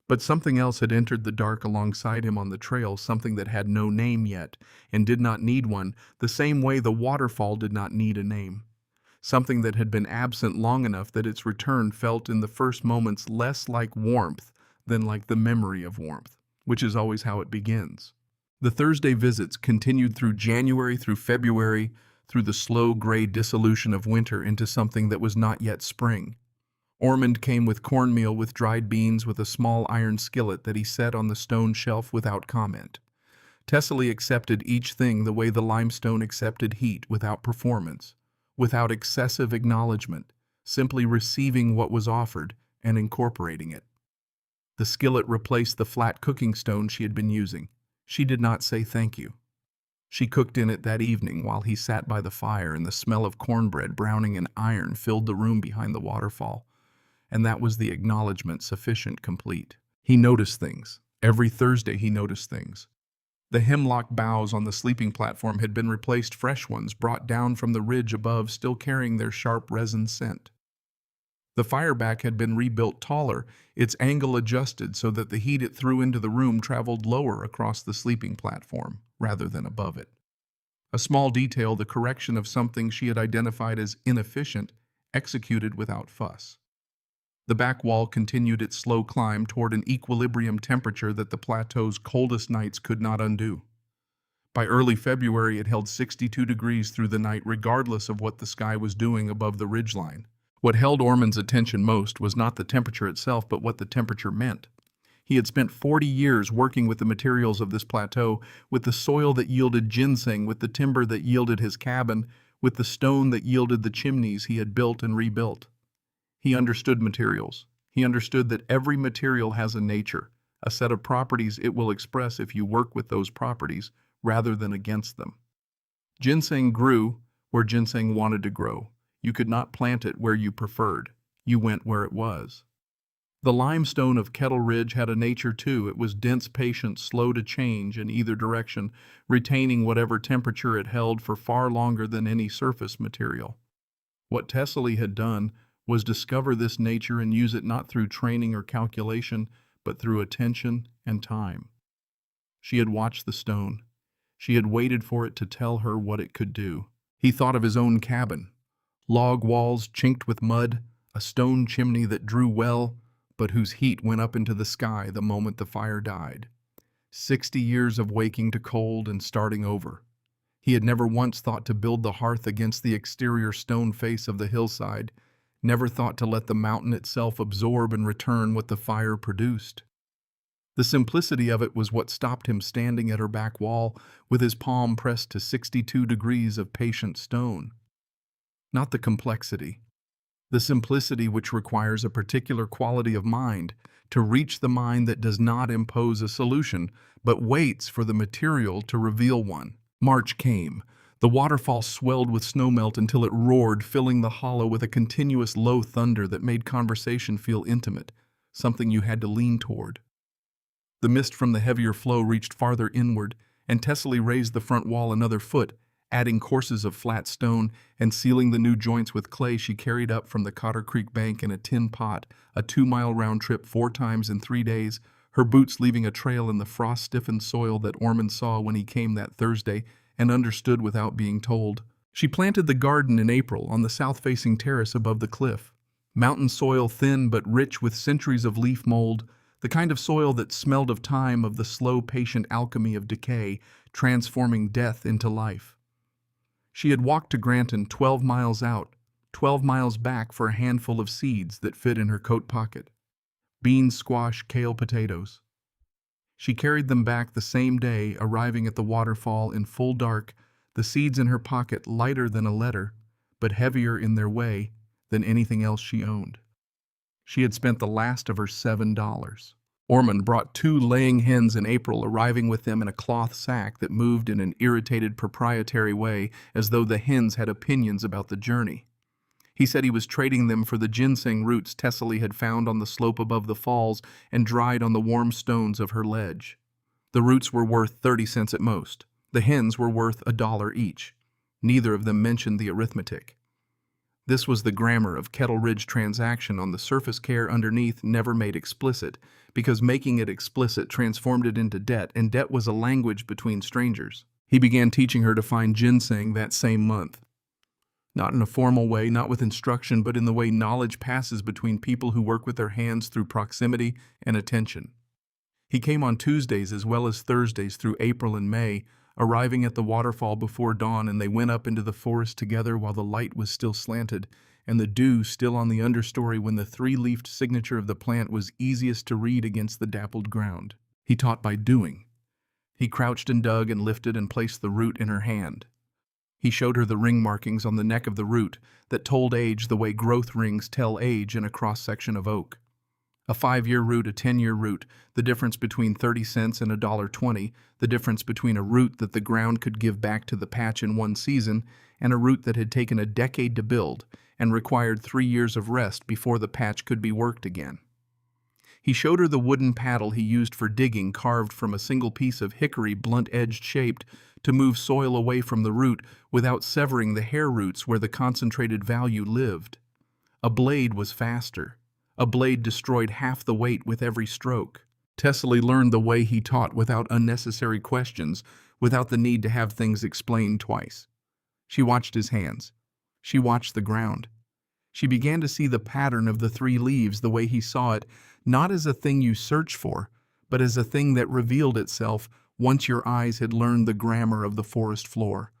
A: But something else had entered the dark alongside him on the trail, something that had no name yet and did not need one, the same way the waterfall did not need a name. Something that had been absent long enough that its return felt in the first moments less like warmth than like the memory of warmth, which is always how it begins. The Thursday visits continued through January, through February, through the slow gray dissolution of winter into something that was not yet spring. Ormond came with cornmeal with dried beans with a small iron skillet that he set on the stone shelf without comment. Tessaly accepted each thing the way the limestone accepted heat, without performance, without excessive acknowledgement, simply receiving what was offered and incorporating it. The skillet replaced the flat cooking stone she had been using. She did not say thank you. She cooked in it that evening while he sat by the fire, and the smell of cornbread browning in iron filled the room behind the waterfall. And that was the acknowledgement sufficient, complete. He noticed things. Every Thursday he noticed things. The hemlock boughs on the sleeping platform had been replaced, fresh ones brought down from the ridge above, still carrying their sharp resin scent. The fireback had been rebuilt taller, its angle adjusted so that the heat it threw into the room traveled lower across the sleeping platform, rather than above it. A small detail, the correction of something she had identified as inefficient, executed without fuss. The back wall continued its slow climb toward an equilibrium temperature that the plateau's coldest nights could not undo. By early February, it held 62 degrees through the night, regardless of what the sky was doing above the ridgeline. What held Ormond's attention most was not the temperature itself, but what the temperature meant. He had spent 40 years working with the materials of this plateau, with the soil that yielded ginseng, with the timber that yielded his cabin, with the stone that yielded the chimneys he had built and rebuilt. He understood materials. He understood that every material has a nature, a set of properties it will express if you work with those properties rather than against them. Ginseng grew where ginseng wanted to grow. You could not plant it where you preferred. You went where it was. The limestone of Kettle Ridge had a nature too. It was dense, patient, slow to change in either direction, retaining whatever temperature it held for far longer than any surface material. What Tessaly had done was discover this nature and use it not through training or calculation, but through attention and time. She had watched the stone. She had waited for it to tell her what it could do. He thought of his own cabin. Log walls chinked with mud, a stone chimney that drew well, but whose heat went up into the sky the moment the fire died. 60 years of waking to cold and starting over. He had never once thought to build the hearth against the exterior stone face of the hillside, never thought to let the mountain itself absorb and return what the fire produced. The simplicity of it was what stopped him standing at her back wall with his palm pressed to 62 degrees of patient stone. Not the complexity. The simplicity which requires a particular quality of mind, to reach the mind that does not impose a solution, but waits for the material to reveal one. March came. The waterfall swelled with snowmelt until it roared, filling the hollow with a continuous low thunder that made conversation feel intimate, something you had to lean toward. The mist from the heavier flow reached farther inward, and Tessaly raised the front wall another foot, adding courses of flat stone and sealing the new joints with clay she carried up from the Cotter Creek bank in a tin pot, a 2-mile round trip 4 times in 3 days, her boots leaving a trail in the frost-stiffened soil that Ormond saw when he came that Thursday and understood without being told. She planted the garden in April on the south-facing terrace above the cliff. Mountain soil, thin but rich with centuries of leaf mold, the kind of soil that smelled of time, of the slow, patient alchemy of decay, transforming death into life. She had walked to Granton 12 miles out, 12 miles back for a handful of seeds that fit in her coat pocket. Beans, squash, kale, potatoes. She carried them back the same day, arriving at the waterfall in full dark, the seeds in her pocket lighter than a letter, but heavier in their way than anything else she owned. She had spent the last of her $7. Ormond brought 2 laying hens in April, arriving with them in a cloth sack that moved in an irritated proprietary way, as though the hens had opinions about the journey. He said he was trading them for the ginseng roots Tessaly had found on the slope above the falls and dried on the warm stones of her ledge. The roots were worth 30 cents at most. The hens were worth $1 each. Neither of them mentioned the arithmetic. This was the grammar of Kettle Ridge transaction on the surface care underneath, never made explicit, because making it explicit transformed it into debt, and debt was a language between strangers. He began teaching her to find ginseng that same month. Not in a formal way, not with instruction, but in the way knowledge passes between people who work with their hands through proximity and attention. He came on Tuesdays as well as Thursdays through April and May, arriving at the waterfall before dawn, and they went up into the forest together while the light was still slanted and the dew still on the understory, when the 3-leafed signature of the plant was easiest to read against the dappled ground. He taught by doing. He crouched and dug and lifted and placed the root in her hand. He showed her the ring markings on the neck of the root that told age the way growth rings tell age in a cross-section of oak. A 5-year root, a 10-year root, the difference between 30 cents and $1.20, the difference between a root that the ground could give back to the patch in 1 season and a root that had taken a decade to build and required 3 years of rest before the patch could be worked again. He showed her the wooden paddle he used for digging, carved from a single piece of hickory, blunt-edged shaped, to move soil away from the root without severing the hair roots where the concentrated value lived. A blade was faster. A blade destroyed half the weight with every stroke. Tessaly learned the way he taught without unnecessary questions, without the need to have things explained twice. She watched his hands. She watched the ground. She began to see the pattern of the 3 leaves the way he saw it, not as a thing you search for, but as a thing that revealed itself once your eyes had learned the grammar of the forest floor.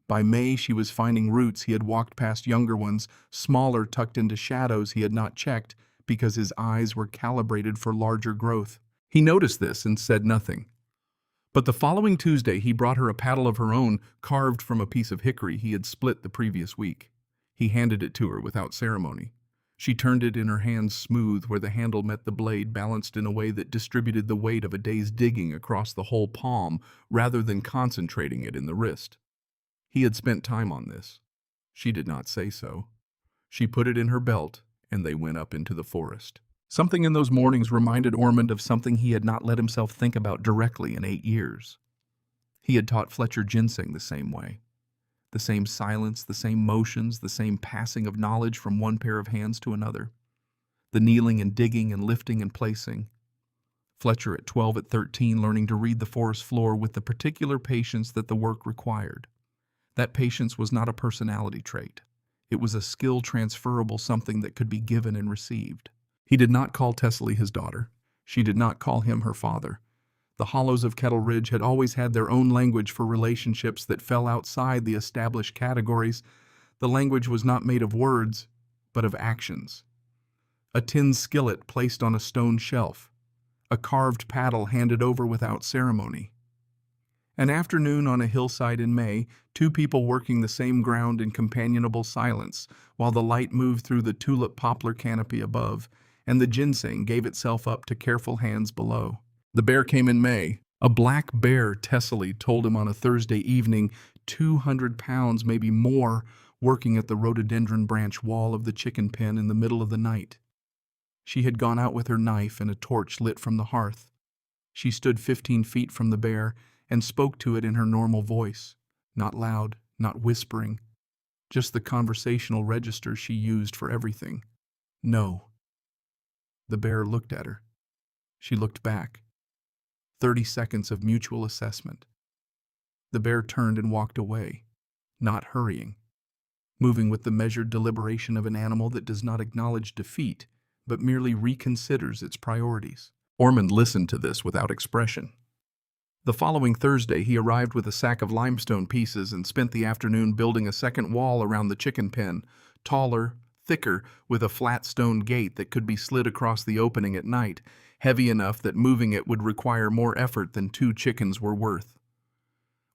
A: By May, she was finding roots he had walked past, younger ones, smaller, tucked into shadows he had not checked, because his eyes were calibrated for larger growth. He noticed this and said nothing. But the following Tuesday he brought her a paddle of her own, carved from a piece of hickory he had split the previous week. He handed it to her without ceremony. She turned it in her hands, smooth where the handle met the blade, balanced in a way that distributed the weight of a day's digging across the whole palm rather than concentrating it in the wrist. He had spent time on this. She did not say so. She put it in her belt, and they went up into the forest. Something in those mornings reminded Ormond of something he had not let himself think about directly in 8 years. He had taught Fletcher ginseng the same way. The same silence, the same motions, the same passing of knowledge from one pair of hands to another. The kneeling and digging and lifting and placing. Fletcher at 12, at 13, learning to read the forest floor with the particular patience that the work required. That patience was not a personality trait. It was a skill transferable, something that could be given and received. He did not call Tessaly his daughter. She did not call him her father. The hollows of Kettle Ridge had always had their own language for relationships that fell outside the established categories. The language was not made of words, but of actions. A tin skillet placed on a stone shelf. A carved paddle handed over without ceremony. An afternoon on a hillside in May, 2 people working the same ground in companionable silence, while the light moved through the tulip poplar canopy above, and the ginseng gave itself up to careful hands below. The bear came in May. A black bear, Tessaly told him on a Thursday evening, 200 pounds, maybe more, working at the rhododendron branch wall of the chicken pen in the middle of the night. She had gone out with her knife and a torch lit from the hearth. She stood 15 feet from the bear and spoke to it in her normal voice, not loud, not whispering, just the conversational register she used for everything. No. The bear looked at her. She looked back. 30 seconds of mutual assessment. The bear turned and walked away, not hurrying, moving with the measured deliberation of an animal that does not acknowledge defeat, but merely reconsiders its priorities. Ormond listened to this without expression. The following Thursday, he arrived with a sack of limestone pieces and spent the afternoon building a second wall around the chicken pen, taller, thicker, with a flat stone gate that could be slid across the opening at night, heavy enough that moving it would require more effort than 2 chickens were worth.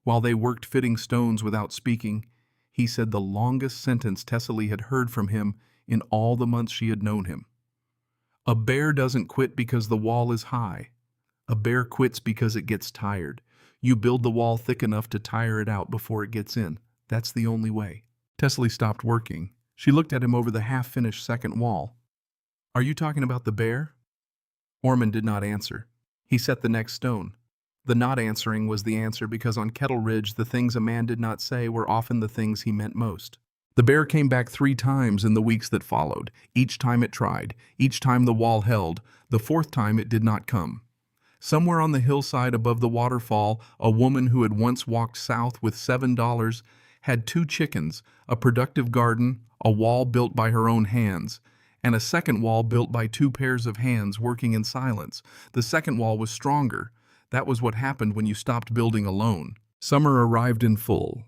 A: While they worked fitting stones without speaking, He said the longest sentence Tessaly had heard from him in all the months she had known him. A bear doesn't quit because the wall is high. A bear quits because it gets tired. You build the wall thick enough to tire it out before it gets in. That's the only way. Tessaly stopped working. She looked at him over the half-finished second wall. Are you talking about the bear? Ormond did not answer. He set the next stone. The not answering was the answer because on Kettle Ridge the things a man did not say were often the things he meant most. The bear came back 3 times in the weeks that followed. Each time it tried. Each time the wall held. The 4th time it did not come. Somewhere on the hillside above the waterfall, a woman who had once walked south with $7 had 2 chickens, a productive garden, a wall built by her own hands, and a second wall built by 2 pairs of hands working in silence. The second wall was stronger. That was what happened when you stopped building alone. Summer arrived in full.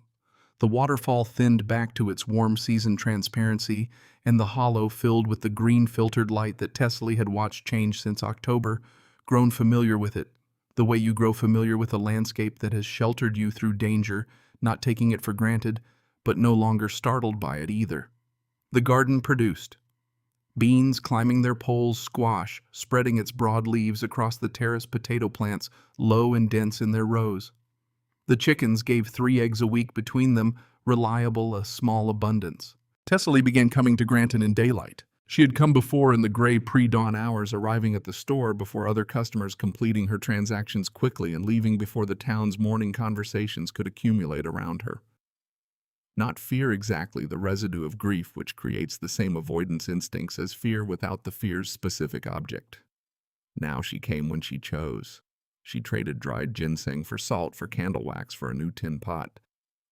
A: The waterfall thinned back to its warm season transparency, and the hollow filled with the green filtered light that Tessaly had watched change since October, grown familiar with it, the way you grow familiar with a landscape that has sheltered you through danger, not taking it for granted, but no longer startled by it either. The garden produced. Beans climbing their poles, squash spreading its broad leaves across the terrace, potato plants low and dense in their rows. The chickens gave 3 eggs a week between them, reliable, a small abundance. Tessaly began coming to Granton in daylight. She had come before in the gray pre-dawn hours, arriving at the store before other customers, completing her transactions quickly and leaving before the town's morning conversations could accumulate around her. Not fear exactly, the residue of grief which creates the same avoidance instincts as fear without the fear's specific object. Now she came when she chose. She traded dried ginseng for salt, for candle wax for a new tin pot.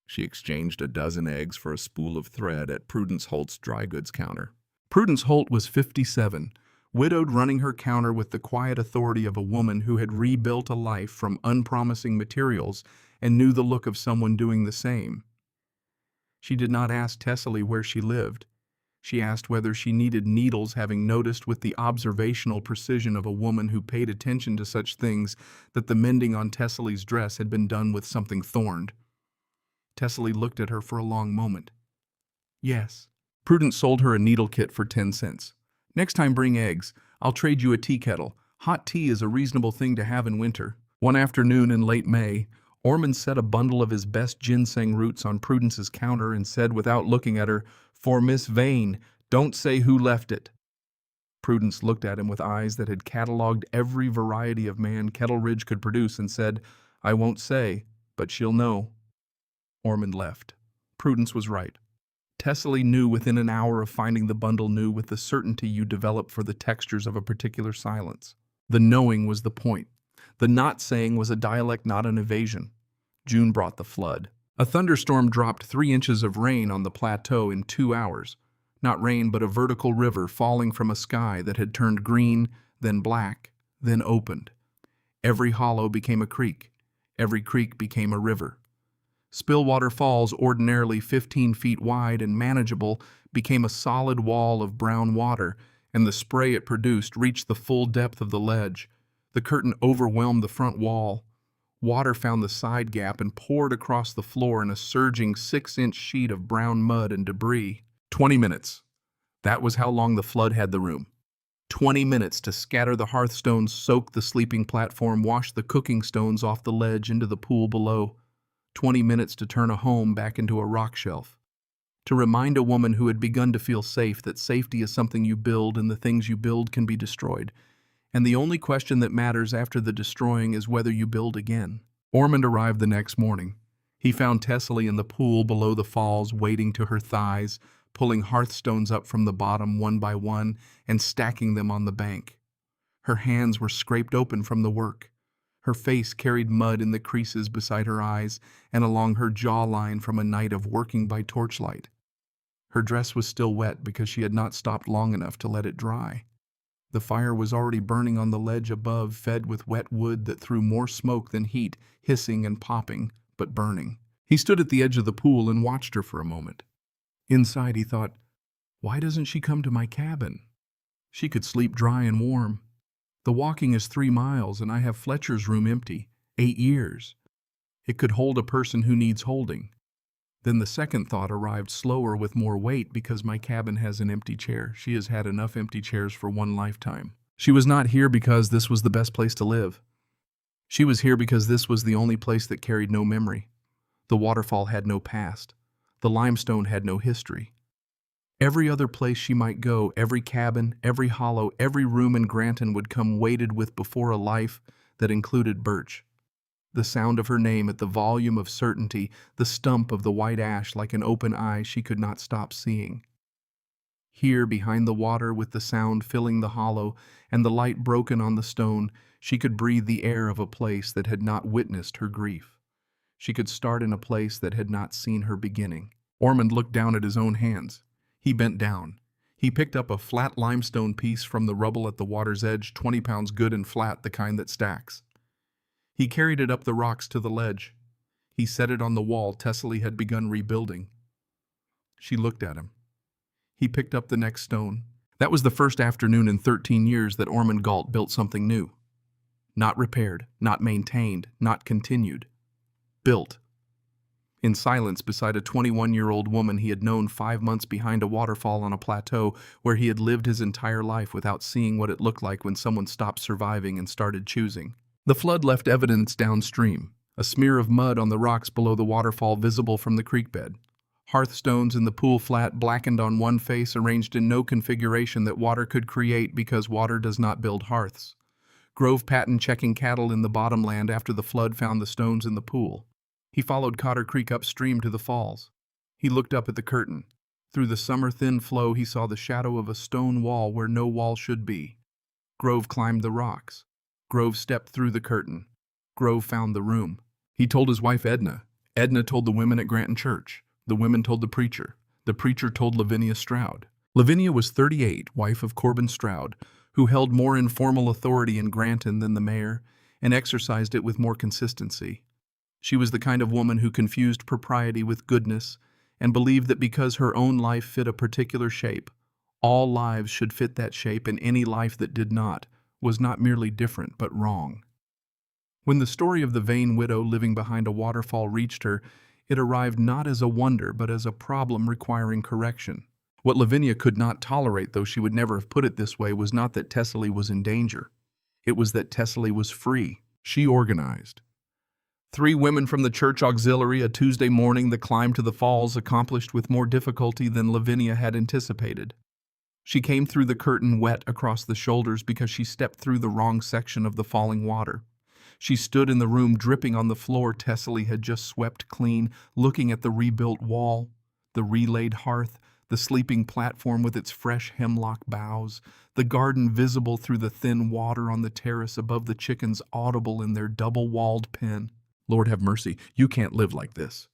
A: She exchanged a dozen eggs for a spool of thread at Prudence Holt's dry goods counter. Prudence Holt was 57, widowed, running her counter with the quiet authority of a woman who had rebuilt a life from unpromising materials and knew the look of someone doing the same. She did not ask Tessaly where she lived. She asked whether she needed needles, having noticed with the observational precision of a woman who paid attention to such things that the mending on Tessaly's dress had been done with something thorned. Tessaly looked at her for a long moment. Yes. Prudence sold her a needle kit for 10 cents. Next time bring eggs. I'll trade you a tea kettle. Hot tea is a reasonable thing to have in winter. One afternoon in late May, Ormond set a bundle of his best ginseng roots on Prudence's counter and said without looking at her, "For Miss Vane, don't say who left it." Prudence looked at him with eyes that had catalogued every variety of man Kettle Ridge could produce and said, "I won't say, but she'll know." Ormond left. Prudence was right. Tessaly knew within an hour of finding the bundle, knew with the certainty you develop for the textures of a particular silence. The knowing was the point. The not saying was a dialect, not an evasion. June brought the flood. A thunderstorm dropped 3 inches of rain on the plateau in 2 hours. Not rain, but a vertical river falling from a sky that had turned green, then black, then opened. Every hollow became a creek. Every creek became a river. Spillwater Falls, ordinarily 15 feet wide and manageable, became a solid wall of brown water, and the spray it produced reached the full depth of the ledge. The curtain overwhelmed the front wall. Water found the side gap and poured across the floor in a surging 6-inch sheet of brown mud and debris. 20 minutes. That was how long the flood had the room. 20 minutes to scatter the hearthstones, soak the sleeping platform, wash the cooking stones off the ledge into the pool below. 20 minutes to turn a home back into a rock shelf. To remind a woman who had begun to feel safe that safety is something you build and the things you build can be destroyed. And the only question that matters after the destroying is whether you build again. Ormond arrived the next morning. He found Tessaly in the pool below the falls, wading to her thighs, pulling hearthstones up from the bottom one by one and stacking them on the bank. Her hands were scraped open from the work. Her face carried mud in the creases beside her eyes and along her jawline from a night of working by torchlight. Her dress was still wet because she had not stopped long enough to let it dry. The fire was already burning on the ledge above, fed with wet wood that threw more smoke than heat, hissing and popping, but burning. He stood at the edge of the pool and watched her for a moment. Inside, he thought, why doesn't she come to my cabin? She could sleep dry and warm. The walking is 3 miles, and I have Fletcher's room empty. 8 years. It could hold a person who needs holding. Then the second thought arrived slower with more weight because my cabin has an empty chair. She has had enough empty chairs for one lifetime. She was not here because this was the best place to live. She was here because this was the only place that carried no memory. The waterfall had no past. The limestone had no history. Every other place she might go, every cabin, every hollow, every room in Granton would come weighted with before a life that included birch. The sound of her name at the volume of certainty, the stump of the white ash like an open eye she could not stop seeing. Here, behind the water, with the sound filling the hollow and the light broken on the stone, she could breathe the air of a place that had not witnessed her grief. She could start in a place that had not seen her beginning. Ormond looked down at his own hands. He bent down. He picked up a flat limestone piece from the rubble at the water's edge, 20 pounds good and flat, the kind that stacks. He carried it up the rocks to the ledge. He set it on the wall Tessaly had begun rebuilding. She looked at him. He picked up the next stone. That was the first afternoon in 13 years that Ormond Gault built something new. Not repaired, not maintained, not continued. Built. In silence beside a 21-year-old woman he had known 5 months behind a waterfall on a plateau where he had lived his entire life without seeing what it looked like when someone stopped surviving and started choosing. The flood left evidence downstream, a smear of mud on the rocks below the waterfall visible from the creek bed. Hearthstones in the pool flat blackened on one face, arranged in no configuration that water could create because water does not build hearths. Grove Patton checking cattle in the bottomland after the flood found the stones in the pool. He followed Cotter Creek upstream to the falls. He looked up at the curtain. Through the summer thin flow he saw the shadow of a stone wall where no wall should be. Grove climbed the rocks. Grove stepped through the curtain. Grove found the room. He told his wife Edna. Edna told the women at Granton Church. The women told the preacher. The preacher told Lavinia Stroud. Lavinia was 38, wife of Corbin Stroud, who held more informal authority in Granton than the mayor and exercised it with more consistency. She was the kind of woman who confused propriety with goodness and believed that because her own life fit a particular shape, all lives should fit that shape, and any life that did not was not merely different but wrong. When the story of the Vane widow living behind a waterfall reached her, it arrived not as a wonder but as a problem requiring correction. What Lavinia could not tolerate, though she would never have put it this way, was not that Tessaly was in danger. It was that Tessaly was free. She organized. 3 women from the church auxiliary, a Tuesday morning, the climb to the falls accomplished with more difficulty than Lavinia had anticipated. She came through the curtain wet across the shoulders because she stepped through the wrong section of the falling water. She stood in the room dripping on the floor Tessaly had just swept clean, looking at the rebuilt wall, the relaid hearth, the sleeping platform with its fresh hemlock boughs, the garden visible through the thin water on the terrace above the chickens audible in their double-walled pen. Lord have mercy, you can't live like this.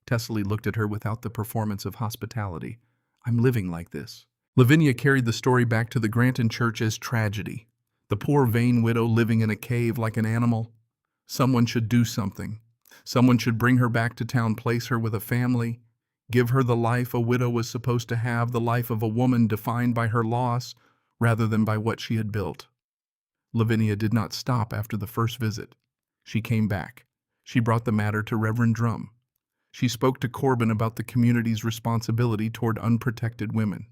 A: Tessaly looked at her without the performance of hospitality. I'm living like this. Lavinia carried the story back to the Granton church as tragedy. The poor Vane widow living in a cave like an animal. Someone should do something. Someone should bring her back to town, place her with a family, give her the life a widow was supposed to have, the life of a woman defined by her loss rather than by what she had built. Lavinia did not stop after the first visit. She came back. She brought the matter to Reverend Drum. She spoke to Corbin about the community's responsibility toward unprotected women.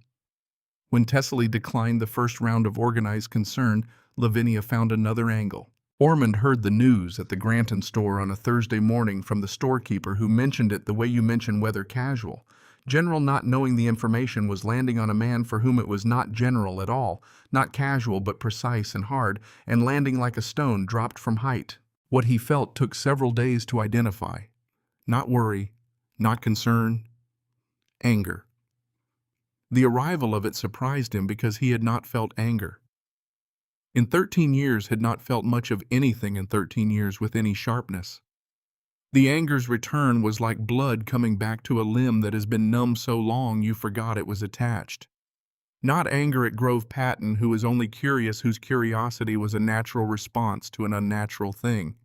A: When Tessaly declined the first round of organized concern, Lavinia found another angle. Ormond heard the news at the Granton store on a Thursday morning from the storekeeper, who mentioned it the way you mention weather casual. General, not knowing the information, was landing on a man for whom it was not general at all, not casual but precise and hard, and landing like a stone dropped from height. What he felt took several days to identify. Not worry, not concern, anger. The arrival of it surprised him because he had not felt anger. In 13 years had not felt much of anything in 13 years with any sharpness. The anger's return was like blood coming back to a limb that has been numb so long you forgot it was attached. Not anger at Grove Patton, who was only curious, whose curiosity was a natural response to an unnatural thing.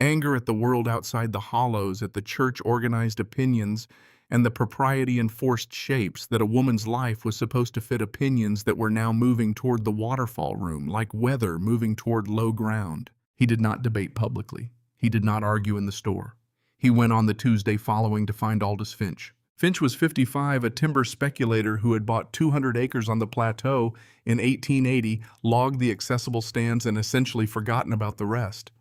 A: Anger at the world outside the hollows, at the church-organized opinions and the propriety-enforced shapes that a woman's life was supposed to fit, opinions that were now moving toward the waterfall room, like weather moving toward low ground. He did not debate publicly. He did not argue in the store. He went on the Tuesday following to find Aldous Finch. Finch was 55, a timber speculator who had bought 200 acres on the plateau in 1880, logged the accessible stands, and essentially forgotten about the rest.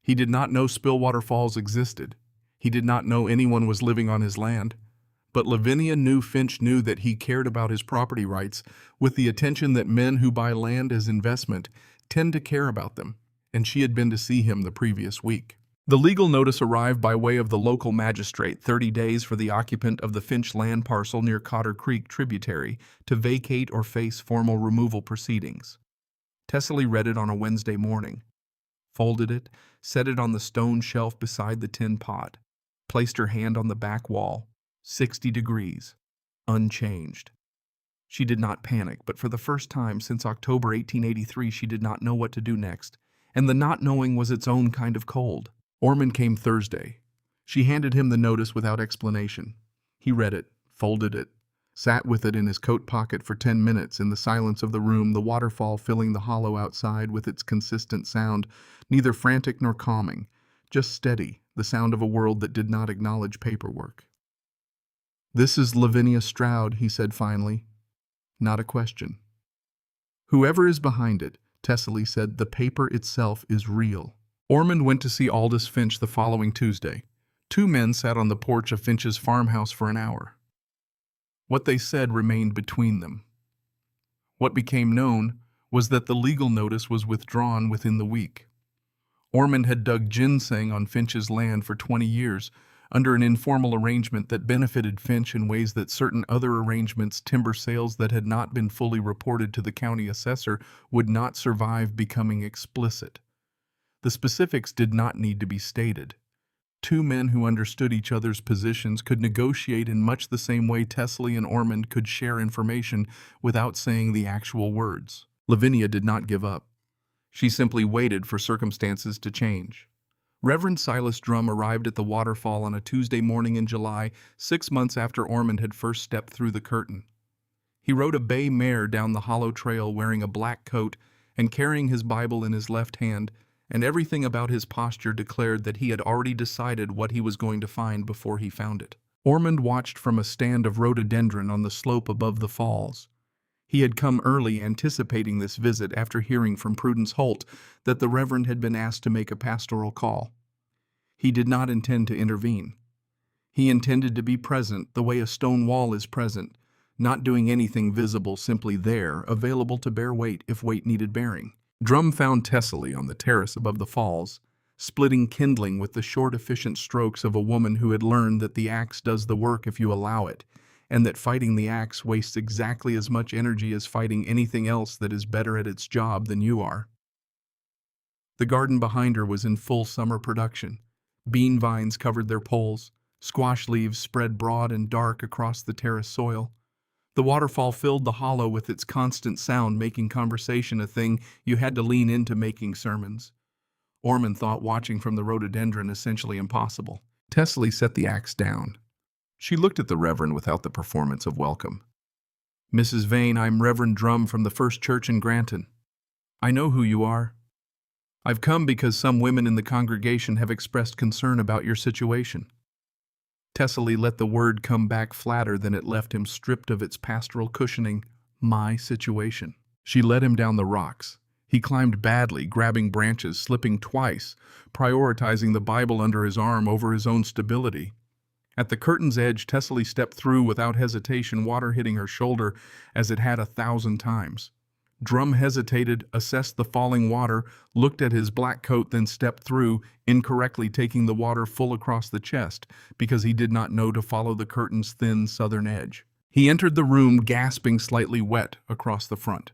A: He did not know Spillwater Falls existed. He did not know anyone was living on his land. But Lavinia knew Finch knew that he cared about his property rights with the attention that men who buy land as investment tend to care about them, and she had been to see him the previous week. The legal notice arrived by way of the local magistrate, 30 days for the occupant of the Finch land parcel near Cotter Creek tributary to vacate or face formal removal proceedings. Tessaly read it on a Wednesday morning, folded it, set it on the stone shelf beside the tin pot, placed her hand on the back wall, 60 degrees, unchanged. She did not panic, but for the first time since October 1883 she did not know what to do next, and the not knowing was its own kind of cold. Ormond came Thursday. She handed him the notice without explanation. He read it, folded it, sat with it in his coat pocket for 10 minutes in the silence of the room, the waterfall filling the hollow outside with its consistent sound, neither frantic nor calming, just steady, the sound of a world that did not acknowledge paperwork. "This is Lavinia Stroud," he said finally. Not a question. "Whoever is behind it," Tessaly said, "the paper itself is real." Ormond went to see Aldous Finch the following Tuesday. Two men sat on the porch of Finch's farmhouse for an hour. What they said remained between them. What became known was that the legal notice was withdrawn within the week. Ormond had dug ginseng on Finch's land for 20 years, under an informal arrangement that benefited Finch in ways that certain other arrangements, timber sales that had not been fully reported to the county assessor, would not survive becoming explicit. The specifics did not need to be stated. Two men who understood each other's positions could negotiate in much the same way Tessaly and Ormond could share information without saying the actual words. Lavinia did not give up. She simply waited for circumstances to change. Reverend Silas Drum arrived at the waterfall on a Tuesday morning in July, 6 months after Ormond had first stepped through the curtain. He rode a bay mare down the hollow trail wearing a black coat and carrying his Bible in his left hand, and everything about his posture declared that he had already decided what he was going to find before he found it. Ormond watched from a stand of rhododendron on the slope above the falls. He had come early, anticipating this visit after hearing from Prudence Holt that the Reverend had been asked to make a pastoral call. He did not intend to intervene. He intended to be present the way a stone wall is present, not doing anything visible, simply there, available to bear weight if weight needed bearing. Drum found Tessaly on the terrace above the falls, splitting kindling with the short, efficient strokes of a woman who had learned that the axe does the work if you allow it, and that fighting the axe wastes exactly as much energy as fighting anything else that is better at its job than you are. The garden behind her was in full summer production. Bean vines covered their poles, squash leaves spread broad and dark across the terrace soil. The waterfall filled the hollow with its constant sound, making conversation a thing you had to lean into making sermons. Ormond thought watching from the rhododendron essentially impossible. Tessaly set the axe down. She looked at the Reverend without the performance of welcome. "Mrs. Vane, I'm Reverend Drum from the First Church in Granton. I know who you are. I've come because some women in the congregation have expressed concern about your situation." Tessaly let the word come back flatter than it left him, stripped of its pastoral cushioning. My situation. She led him down the rocks. He climbed badly, grabbing branches, slipping twice, prioritizing the Bible under his arm over his own stability. At the curtain's edge, Tessaly stepped through without hesitation, water hitting her shoulder as it had 1,000 times. Drum hesitated, assessed the falling water, looked at his black coat, then stepped through, incorrectly taking the water full across the chest because he did not know to follow the curtain's thin southern edge. He entered the room, gasping, slightly wet across the front.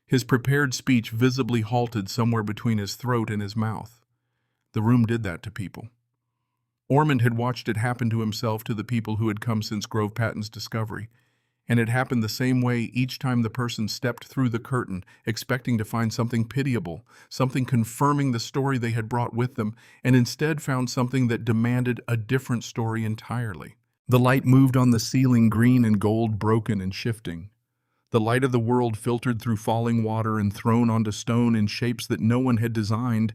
A: His prepared speech visibly halted somewhere between his throat and his mouth. The room did that to people. Ormond had watched it happen to himself, to the people who had come since Grove Patton's discovery. And it happened the same way each time the person stepped through the curtain, expecting to find something pitiable, something confirming the story they had brought with them, and instead found something that demanded a different story entirely. The light moved on the ceiling, green and gold, broken and shifting. The light of the world filtered through falling water and thrown onto stone in shapes that no one had designed,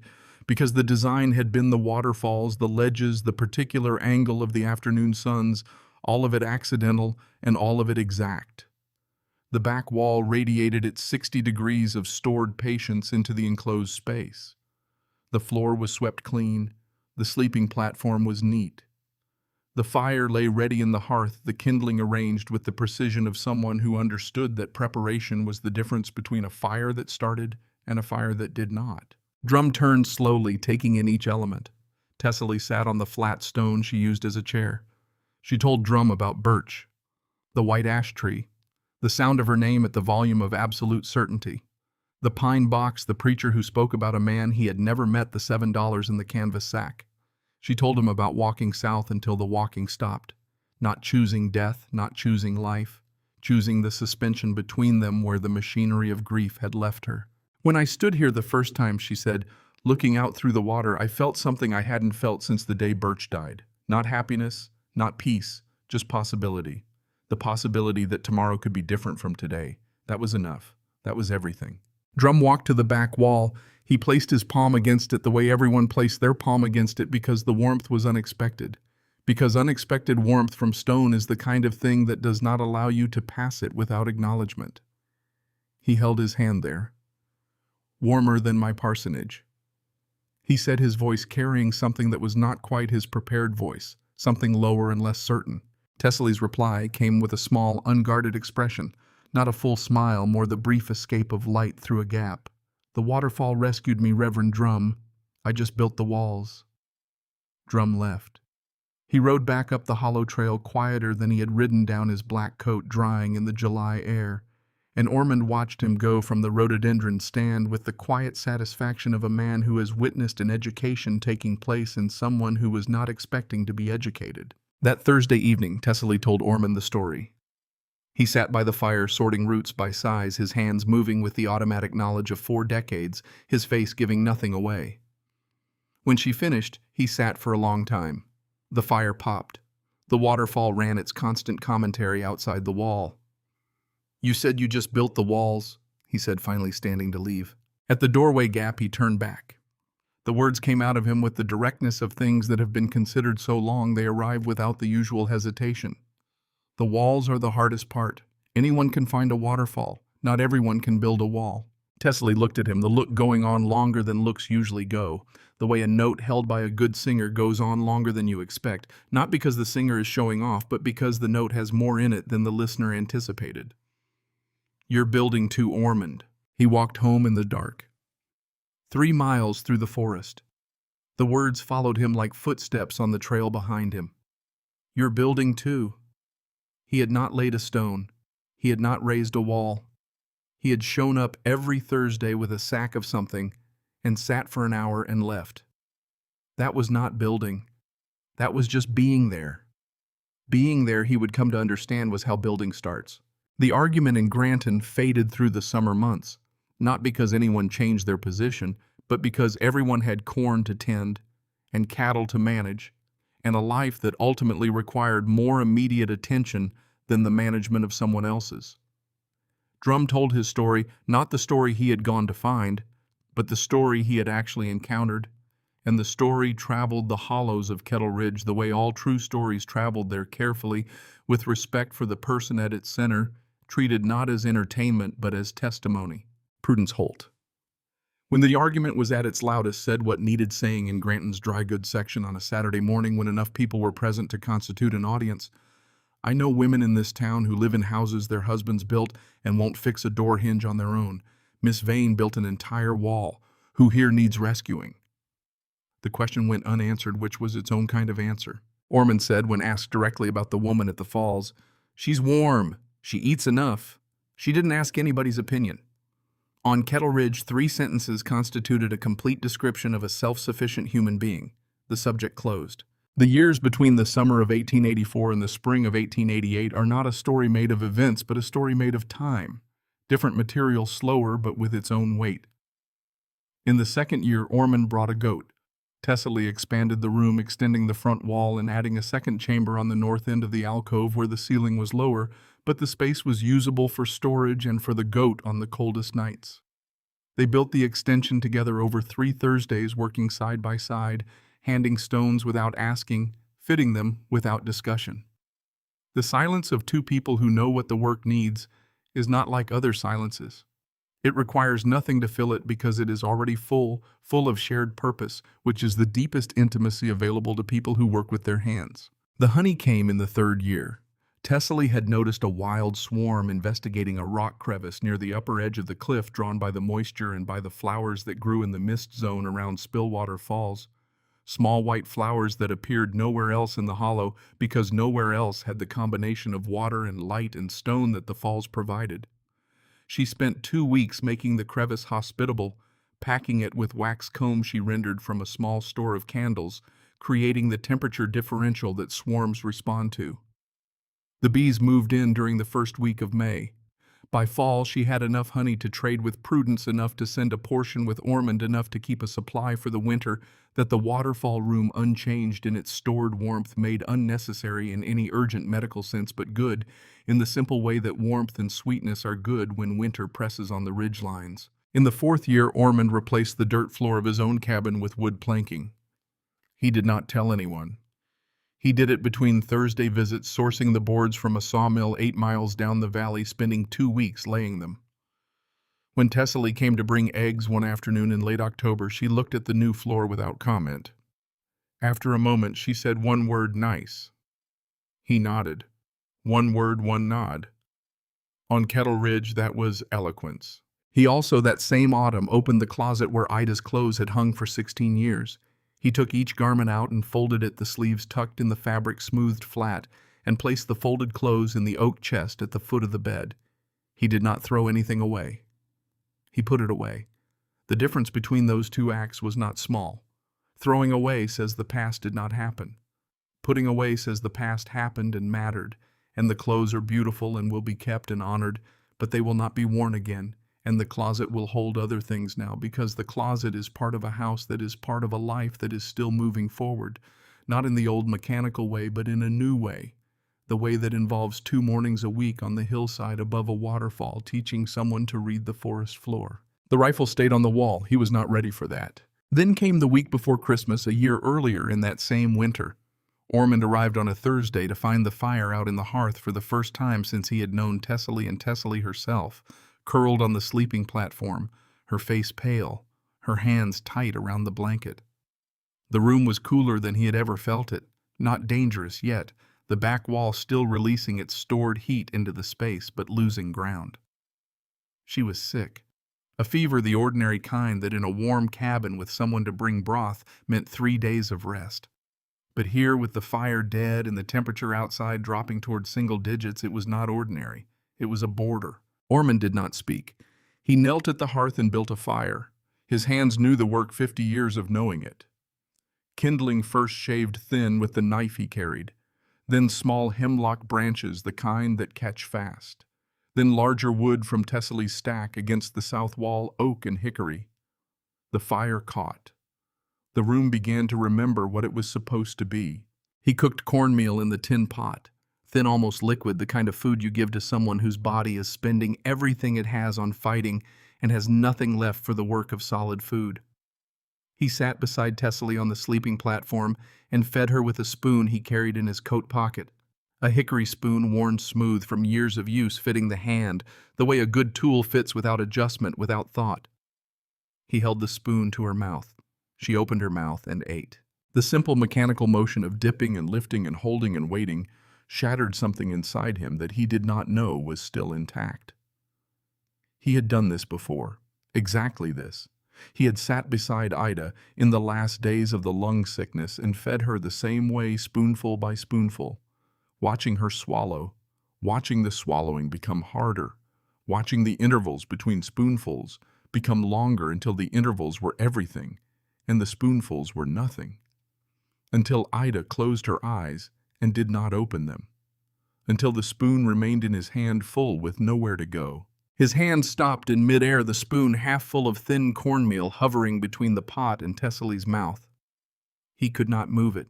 A: because the design had been the waterfalls, the ledges, the particular angle of the afternoon suns, all of it accidental and all of it exact. The back wall radiated its 60 degrees of stored patience into the enclosed space. The floor was swept clean. The sleeping platform was neat. The fire lay ready in the hearth, the kindling arranged with the precision of someone who understood that preparation was the difference between a fire that started and a fire that did not. Drum turned slowly, taking in each element. Tessaly sat on the flat stone she used as a chair. She told Drum about Birch, the white ash tree, the sound of her name at the volume of absolute certainty, the pine box, the preacher who spoke about a man he had never met, the $7 in the canvas sack. She told him about walking south until the walking stopped, not choosing death, not choosing life, choosing the suspension between them where the machinery of grief had left her. When I stood here the first time, she said, looking out through the water, I felt something I hadn't felt since the day Birch died. Not happiness, not peace, just possibility. The possibility that tomorrow could be different from today. That was enough. That was everything. Drum walked to the back wall. He placed his palm against it the way everyone placed their palm against it because the warmth was unexpected. Because unexpected warmth from stone is the kind of thing that does not allow you to pass it without acknowledgement. He held his hand there. Warmer than my parsonage. He said, his voice carrying something that was not quite his prepared voice, something lower and less certain. Tessaly's reply came with a small, unguarded expression, not a full smile, more the brief escape of light through a gap. The waterfall rescued me, Reverend Drum. I just built the walls. Drum left. He rode back up the hollow trail quieter than he had ridden down, his black coat drying in the July air, and Ormond watched him go from the rhododendron stand with the quiet satisfaction of a man who has witnessed an education taking place in someone who was not expecting to be educated. That Thursday evening, Tessaly told Ormond the story. He sat by the fire, sorting roots by size, his hands moving with the automatic knowledge of 4 decades, his face giving nothing away. When she finished, he sat for a long time. The fire popped. The waterfall ran its constant commentary outside the wall. You said you just built the walls, he said, finally standing to leave. At the doorway gap, he turned back. The words came out of him with the directness of things that have been considered so long they arrive without the usual hesitation. The walls are the hardest part. Anyone can find a waterfall. Not everyone can build a wall. Tessaly looked at him, the look going on longer than looks usually go, the way a note held by a good singer goes on longer than you expect, not because the singer is showing off, but because the note has more in it than the listener anticipated. You're building to Ormond. He walked home in the dark. 3 miles through the forest. The words followed him like footsteps on the trail behind him. You're building too. He had not laid a stone. He had not raised a wall. He had shown up every Thursday with a sack of something and sat for an hour and left. That was not building. That was just being there. Being there, he would come to understand, was how building starts. The argument in Granton faded through the summer months, not because anyone changed their position, but because everyone had corn to tend and cattle to manage, and a life that ultimately required more immediate attention than the management of someone else's. Drum told his story, not the story he had gone to find, but the story he had actually encountered, and the story traveled the hollows of Kettle Ridge the way all true stories traveled there, carefully, with respect for the person at its center, treated not as entertainment but as testimony. Prudence Holt. When the argument was at its loudest, said what needed saying in Granton's dry goods section on a Saturday morning when enough people were present to constitute an audience. I know women in this town who live in houses their husbands built and won't fix a door hinge on their own. Miss Vane built an entire wall. Who here needs rescuing? The question went unanswered, which was its own kind of answer. Ormond said, when asked directly about the woman at the falls, "She's warm. She eats enough." She didn't ask anybody's opinion. On Kettle Ridge, 3 sentences constituted a complete description of a self-sufficient human being. The subject closed. The years between the summer of 1884 and the spring of 1888 are not a story made of events, but a story made of time. Different material, slower, but with its own weight. In the second year, Ormond brought a goat. Tessaly expanded the room, extending the front wall and adding a second chamber on the north end of the alcove where the ceiling was lower, but the space was usable for storage and for the goat on the coldest nights. They built the extension together over 3 Thursdays, working side by side, handing stones without asking, fitting them without discussion. The silence of two people who know what the work needs is not like other silences. It requires nothing to fill it because it is already full of shared purpose, which is the deepest intimacy available to people who work with their hands. The honey came in the 3rd year. Tessaly had noticed a wild swarm investigating a rock crevice near the upper edge of the cliff, drawn by the moisture and by the flowers that grew in the mist zone around Spillwater Falls. Small white flowers that appeared nowhere else in the hollow because nowhere else had the combination of water and light and stone that the falls provided. She spent 2 weeks making the crevice hospitable, packing it with wax combs she rendered from a small store of candles, creating the temperature differential that swarms respond to. The bees moved in during the first week of May. By fall, she had enough honey to trade with Prudence, enough to send a portion with Ormond, enough to keep a supply for the winter that the waterfall room, unchanged in its stored warmth, made unnecessary in any urgent medical sense, but good in the simple way that warmth and sweetness are good when winter presses on the ridge lines. In the 4th year, Ormond replaced the dirt floor of his own cabin with wood planking. He did not tell anyone. He did it between Thursday visits, sourcing the boards from a sawmill 8 miles down the valley, spending 2 weeks laying them. When Tessaly came to bring eggs one afternoon in late October, she looked at the new floor without comment. After a moment, she said one word: "Nice." He nodded. One word, one nod. On Kettle Ridge, that was eloquence. He also, that same autumn, opened the closet where Ida's clothes had hung for 16 years. He took each garment out and folded it, the sleeves tucked in the fabric smoothed flat, and placed the folded clothes in the oak chest at the foot of the bed. He did not throw anything away. He put it away. The difference between those two acts was not small. Throwing away says the past did not happen. Putting away says the past happened and mattered, and the clothes are beautiful and will be kept and honored, but they will not be worn again. And the closet will hold other things now, because the closet is part of a house that is part of a life that is still moving forward, not in the old mechanical way, but in a new way, the way that involves 2 mornings a week on the hillside above a waterfall, teaching someone to read the forest floor. The rifle stayed on the wall. He was not ready for that. Then came the week before Christmas, a year earlier in that same winter. Ormond arrived on a Thursday to find the fire out in the hearth for the first time since he had known Tessaly, and Tessaly herself, curled on the sleeping platform, her face pale, her hands tight around the blanket. The room was cooler than he had ever felt it, not dangerous yet, the back wall still releasing its stored heat into the space, but losing ground. She was sick. A fever, the ordinary kind that in a warm cabin with someone to bring broth meant 3 days of rest. But here, with the fire dead and the temperature outside dropping toward single digits, it was not ordinary. It was a border. Ormond did not speak. He knelt at the hearth and built a fire. His hands knew the work, 50 years of knowing it. Kindling first shaved thin with the knife he carried, then small hemlock branches, the kind that catch fast, then larger wood from Tessaly's stack against the south wall, oak and hickory. The fire caught. The room began to remember what it was supposed to be. He cooked cornmeal in the tin pot. Thin, almost liquid, the kind of food you give to someone whose body is spending everything it has on fighting and has nothing left for the work of solid food. He sat beside Tessaly on the sleeping platform and fed her with a spoon he carried in his coat pocket, a hickory spoon worn smooth from years of use, fitting the hand the way a good tool fits, without adjustment, without thought. He held the spoon to her mouth. She opened her mouth and ate. The simple mechanical motion of dipping and lifting and holding and waiting shattered something inside him that he did not know was still intact. He had done this before, exactly this. He had sat beside Ida in the last days of the lung sickness and fed her the same way, spoonful by spoonful, watching her swallow, watching the swallowing become harder, watching the intervals between spoonfuls become longer until the intervals were everything and the spoonfuls were nothing, until Ida closed her eyes and did not open them, until the spoon remained in his hand full with nowhere to go. His hand stopped in midair, the spoon half full of thin cornmeal hovering between the pot and Tessaly's mouth. He could not move it.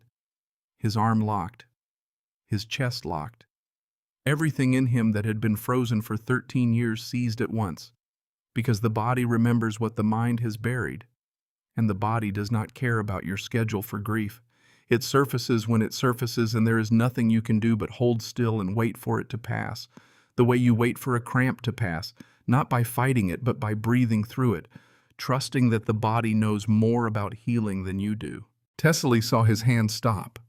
A: His arm locked. His chest locked. Everything in him that had been frozen for 13 years seized at once, because the body remembers what the mind has buried, and the body does not care about your schedule for grief. It surfaces when it surfaces, and there is nothing you can do but hold still and wait for it to pass, the way you wait for a cramp to pass, not by fighting it, but by breathing through it, trusting that the body knows more about healing than you do. Tessaly saw his hand stop.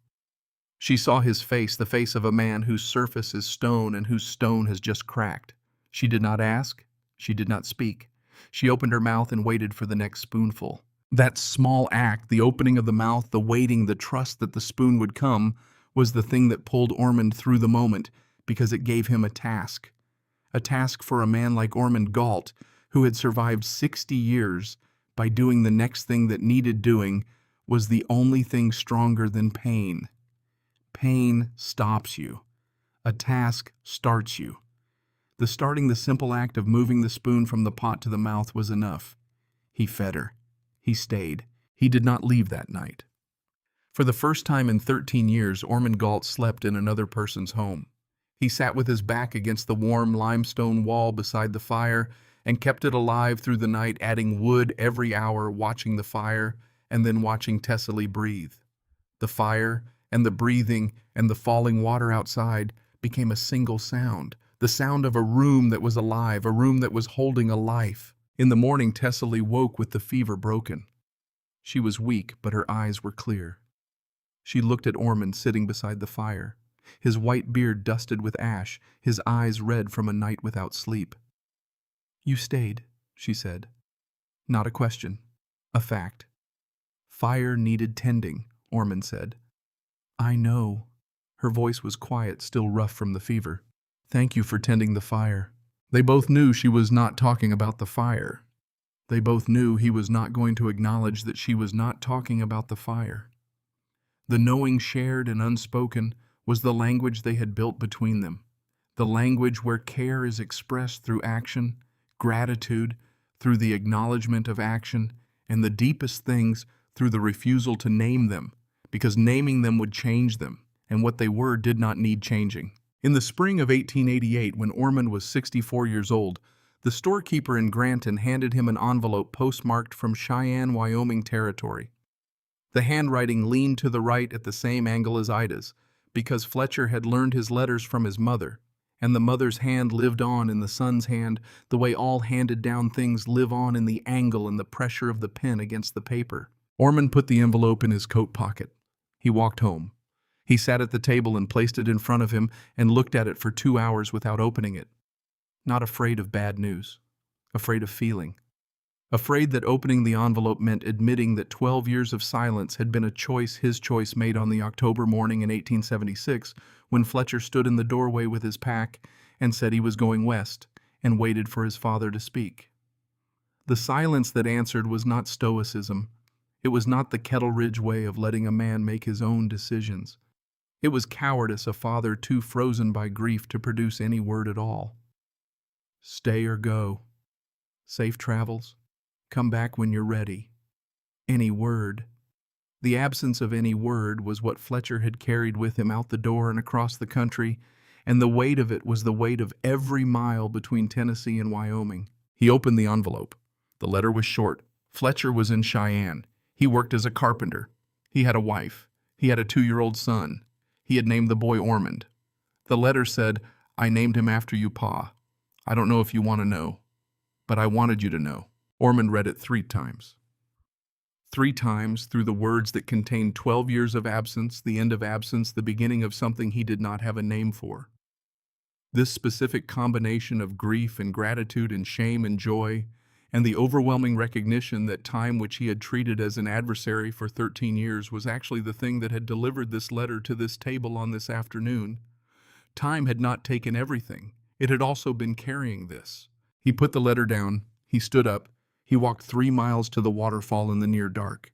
A: She saw his face, the face of a man whose surface is stone and whose stone has just cracked. She did not ask. She did not speak. She opened her mouth and waited for the next spoonful. That small act, the opening of the mouth, the waiting, the trust that the spoon would come, was the thing that pulled Ormond through the moment, because it gave him a task. A task for a man like Ormond Gault, who had survived 60 years by doing the next thing that needed doing, was the only thing stronger than pain. Pain stops you. A task starts you. The simple act of moving the spoon from the pot to the mouth was enough. He fed her. He stayed. He did not leave that night. For the first time in 13 years, Ormond Gault slept in another person's home. He sat with his back against the warm limestone wall beside the fire and kept it alive through the night, adding wood every hour, watching the fire and then watching Tessaly breathe. The fire and the breathing and the falling water outside became a single sound, the sound of a room that was alive, a room that was holding a life. In the morning, Tessaly woke with the fever broken. She was weak, but her eyes were clear. She looked at Ormond sitting beside the fire, his white beard dusted with ash, his eyes red from a night without sleep. "You stayed," she said. "Not a question. A fact." "Fire needed tending," Ormond said. "I know." Her voice was quiet, still rough from the fever. "Thank you for tending the fire." They both knew she was not talking about the fire. They both knew he was not going to acknowledge that she was not talking about the fire. The knowing shared and unspoken was the language they had built between them, the language where care is expressed through action, gratitude through the acknowledgement of action, and the deepest things through the refusal to name them, because naming them would change them, and what they were did not need changing. In the spring of 1888, when Ormond was 64 years old, the storekeeper in Granton handed him an envelope postmarked from Cheyenne, Wyoming territory. The handwriting leaned to the right at the same angle as Ida's, because Fletcher had learned his letters from his mother, and the mother's hand lived on in the son's hand, the way all handed-down things live on in the angle and the pressure of the pen against the paper. Ormond put the envelope in his coat pocket. He walked home. He sat at the table and placed it in front of him and looked at it for 2 hours without opening it. Not afraid of bad news. Afraid of feeling. Afraid that opening the envelope meant admitting that 12 years of silence had been his choice made on the October morning in 1876, when Fletcher stood in the doorway with his pack and said he was going west, and waited for his father to speak. The silence that answered was not stoicism. It was not the Kettle Ridge way of letting a man make his own decisions. It was cowardice, a father too frozen by grief to produce any word at all. Stay or go. Safe travels. Come back when you're ready. Any word. The absence of any word was what Fletcher had carried with him out the door and across the country, and the weight of it was the weight of every mile between Tennessee and Wyoming. He opened the envelope. The letter was short. Fletcher was in Cheyenne. He worked as a carpenter. He had a wife. He had a 2-year-old son. He had named the boy Ormond. The letter said, "I named him after you, Pa. I don't know if you want to know, but I wanted you to know." Ormond read it 3 times. 3 times through the words that contained 12 years of absence, the end of absence, the beginning of something he did not have a name for. This specific combination of grief and gratitude and shame and joy, and the overwhelming recognition that time which he had treated as an adversary for 13 years was actually the thing that had delivered this letter to this table on this afternoon. Time had not taken everything. It had also been carrying this. He put the letter down. He stood up. He walked 3 miles to the waterfall in the near dark.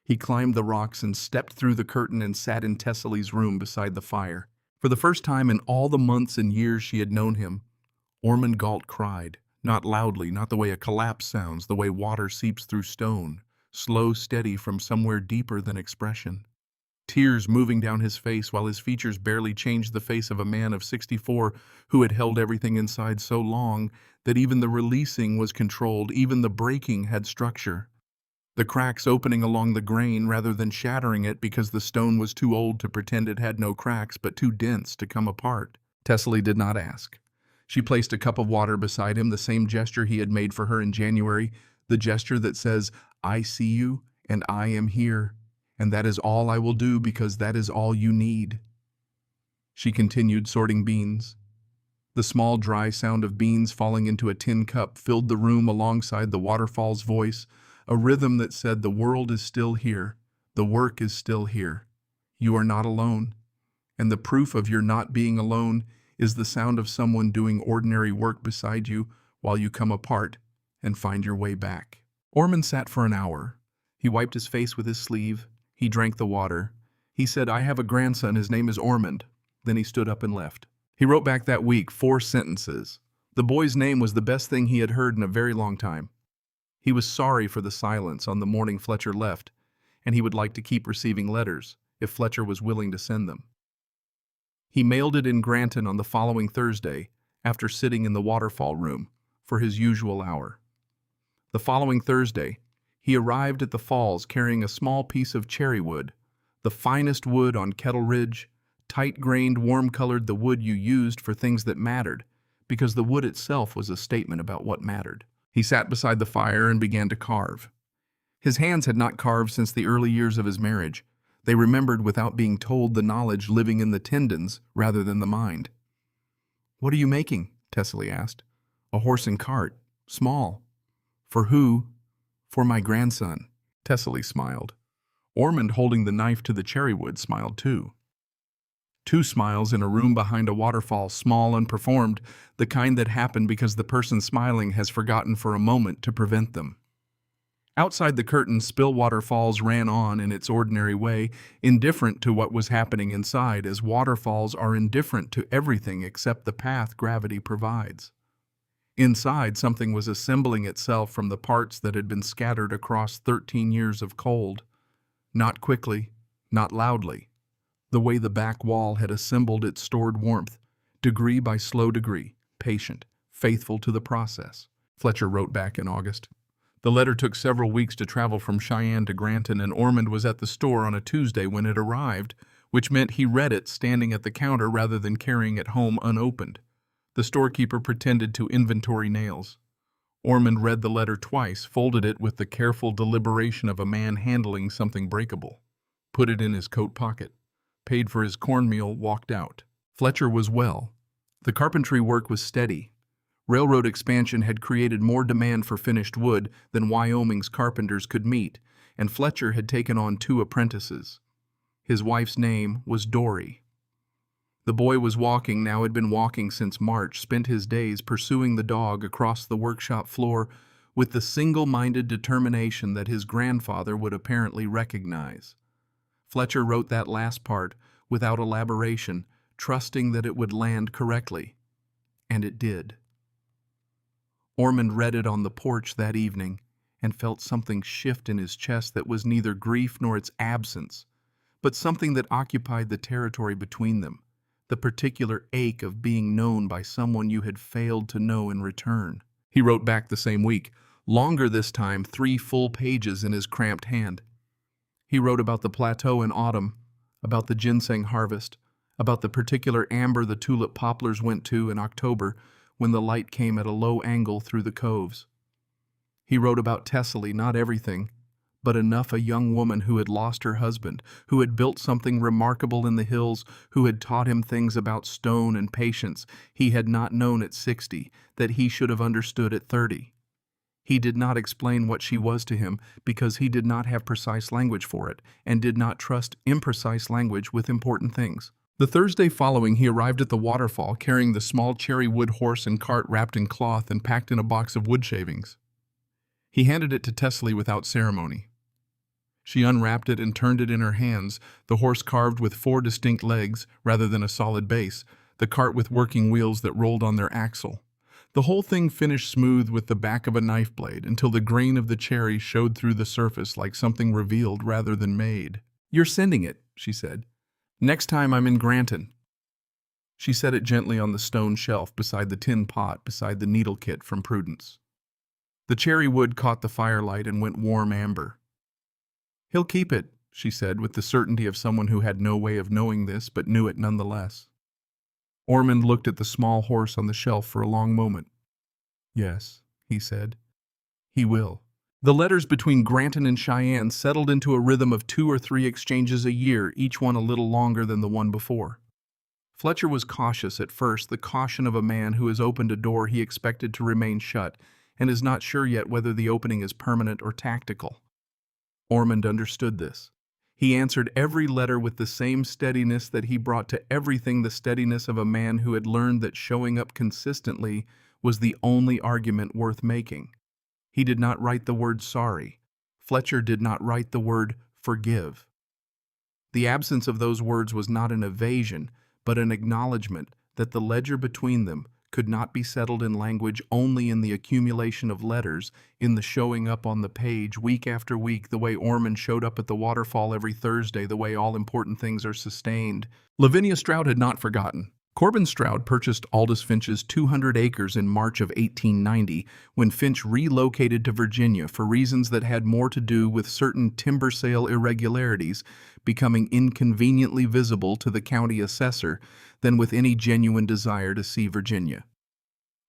A: He climbed the rocks and stepped through the curtain and sat in Tessaly's room beside the fire. For the first time in all the months and years she had known him, Ormond Gault cried. Not loudly, not the way a collapse sounds, the way water seeps through stone, slow, steady from somewhere deeper than expression. tears moving down his face while his features barely changed the face of a man of 64 who had held everything inside so long that even the releasing was controlled, even the breaking had structure. The cracks opening along the grain rather than shattering it because the stone was too old to pretend it had no cracks but too dense to come apart. Tessaly did not ask. She placed a cup of water beside him, the same gesture he had made for her in January, the gesture that says, "I see you and I am here, and that is all I will do because that is all you need." She continued sorting beans. The small, dry sound of beans falling into a tin cup filled the room alongside the waterfall's voice, a rhythm that said, "The world is still here. The work is still here. You are not alone. And the proof of your not being alone is the sound of someone doing ordinary work beside you while you come apart and find your way back." Ormond sat for an hour. He wiped his face with his sleeve. He drank the water. He said, "I have a grandson. His name is Ormond." Then he stood up and left. He wrote back that week 4 sentences. The boy's name was the best thing he had heard in a very long time. He was sorry for the silence on the morning Fletcher left, and he would like to keep receiving letters if Fletcher was willing to send them. He mailed it in Granton on the following Thursday, after sitting in the waterfall room for his usual hour. The following Thursday, he arrived at the falls carrying a small piece of cherry wood, the finest wood on Kettle Ridge, tight-grained, warm-colored, the wood you used for things that mattered, because the wood itself was a statement about what mattered. He sat beside the fire and began to carve. His hands had not carved since the early years of his marriage. They remembered without being told the knowledge living in the tendons rather than the mind. "What are you making?" Tessaly asked. "A horse and cart. Small." "For who?" "For my grandson." Tessaly smiled. Ormond, holding the knife to the cherry wood, smiled too. 2 smiles in a room behind a waterfall, small and performed, the kind that happen because the person smiling has forgotten for a moment to prevent them. Outside the curtain, Spillwater Falls ran on in its ordinary way, indifferent to what was happening inside, as waterfalls are indifferent to everything except the path gravity provides. Inside, something was assembling itself from the parts that had been scattered across 13 years of cold. Not quickly, not loudly. The way the back wall had assembled its stored warmth, degree by slow degree, patient, faithful to the process. Fletcher wrote back in August. The letter took several weeks to travel from Cheyenne to Granton, and Ormond was at the store on a Tuesday when it arrived, which meant he read it standing at the counter rather than carrying it home unopened. The storekeeper pretended to inventory nails. Ormond read the letter twice, folded it with the careful deliberation of a man handling something breakable, put it in his coat pocket, paid for his cornmeal, walked out. Fletcher was well. The carpentry work was steady. Railroad expansion had created more demand for finished wood than Wyoming's carpenters could meet, and Fletcher had taken on 2 apprentices. His wife's name was Dory. The boy was walking, now had been walking since March, spent his days pursuing the dog across the workshop floor with the single-minded determination that his grandfather would apparently recognize. Fletcher wrote that last part without elaboration, trusting that it would land correctly. And it did. Ormond read it on the porch that evening and felt something shift in his chest that was neither grief nor its absence, but something that occupied the territory between them, the particular ache of being known by someone you had failed to know in return. He wrote back the same week, longer this time, 3 full pages in his cramped hand. He wrote about the plateau in autumn, about the ginseng harvest, about the particular amber the tulip poplars went to in October when the light came at a low angle through the coves. He wrote about Tessaly, not everything, but enough, a young woman who had lost her husband, who had built something remarkable in the hills, who had taught him things about stone and patience he had not known at 60, that he should have understood at 30. He did not explain what she was to him because he did not have precise language for it and did not trust imprecise language with important things. The Thursday following, he arrived at the waterfall carrying the small cherry wood horse and cart wrapped in cloth and packed in a box of wood shavings. He handed it to Tessaly without ceremony. She unwrapped it and turned it in her hands, the horse carved with 4 distinct legs rather than a solid base, the cart with working wheels that rolled on their axle. The whole thing finished smooth with the back of a knife blade until the grain of the cherry showed through the surface like something revealed rather than made. "You're sending it," she said. "Next time I'm in Granton." She set it gently on the stone shelf beside the tin pot beside the needle kit from Prudence. The cherry wood caught the firelight and went warm amber. "He'll keep it," she said with the certainty of someone who had no way of knowing this but knew it nonetheless. Ormond looked at the small horse on the shelf for a long moment. "Yes," he said. "He will." The letters between Granton and Cheyenne settled into a rhythm of 2 or 3 exchanges a year, each one a little longer than the one before. Fletcher was cautious at first, the caution of a man who has opened a door he expected to remain shut and is not sure yet whether the opening is permanent or tactical. Ormond understood this. He answered every letter with the same steadiness that he brought to everything, the steadiness of a man who had learned that showing up consistently was the only argument worth making. He did not write the word sorry. Fletcher did not write the word forgive. The absence of those words was not an evasion, but an acknowledgement that the ledger between them could not be settled in language, only in the accumulation of letters, in the showing up on the page week after week, the way Ormond showed up at the waterfall every Thursday, the way all important things are sustained. Lavinia Stroud had not forgotten. Corbin Stroud purchased Aldous Finch's 200 acres in March of 1890 when Finch relocated to Virginia for reasons that had more to do with certain timber sale irregularities becoming inconveniently visible to the county assessor than with any genuine desire to see Virginia.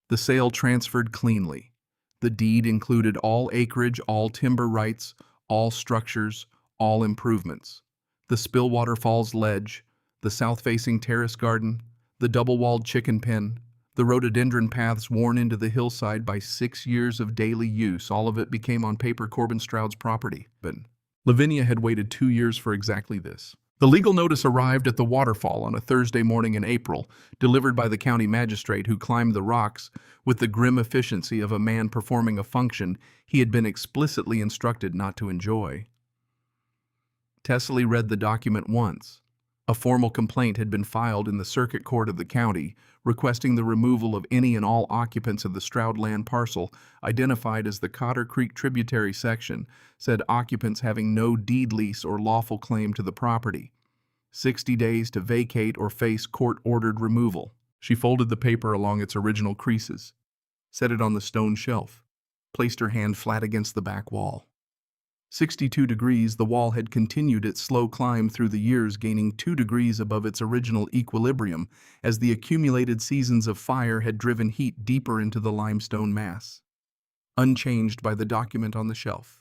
A: The sale transferred cleanly. The deed included all acreage, all timber rights, all structures, all improvements. The Spillwater Falls ledge, the south-facing terrace garden, the double-walled chicken pen, the rhododendron paths worn into the hillside by 6 years of daily use, all of it became on paper Corbin Stroud's property. But Lavinia had waited 2 years for exactly this. The legal notice arrived at the waterfall on a Thursday morning in April, delivered by the county magistrate who climbed the rocks with the grim efficiency of a man performing a function he had been explicitly instructed not to enjoy. Tessaly read the document once. A formal complaint had been filed in the circuit court of the county, requesting the removal of any and all occupants of the Stroud land parcel, identified as the Cotter Creek tributary section, said occupants having no deed lease or lawful claim to the property. 60 days to vacate or face court-ordered removal. She folded the paper along its original creases, set it on the stone shelf, placed her hand flat against the back wall. 62 degrees, the wall had continued its slow climb through the years, gaining 2 degrees above its original equilibrium as the accumulated seasons of fire had driven heat deeper into the limestone mass. Unchanged by the document on the shelf.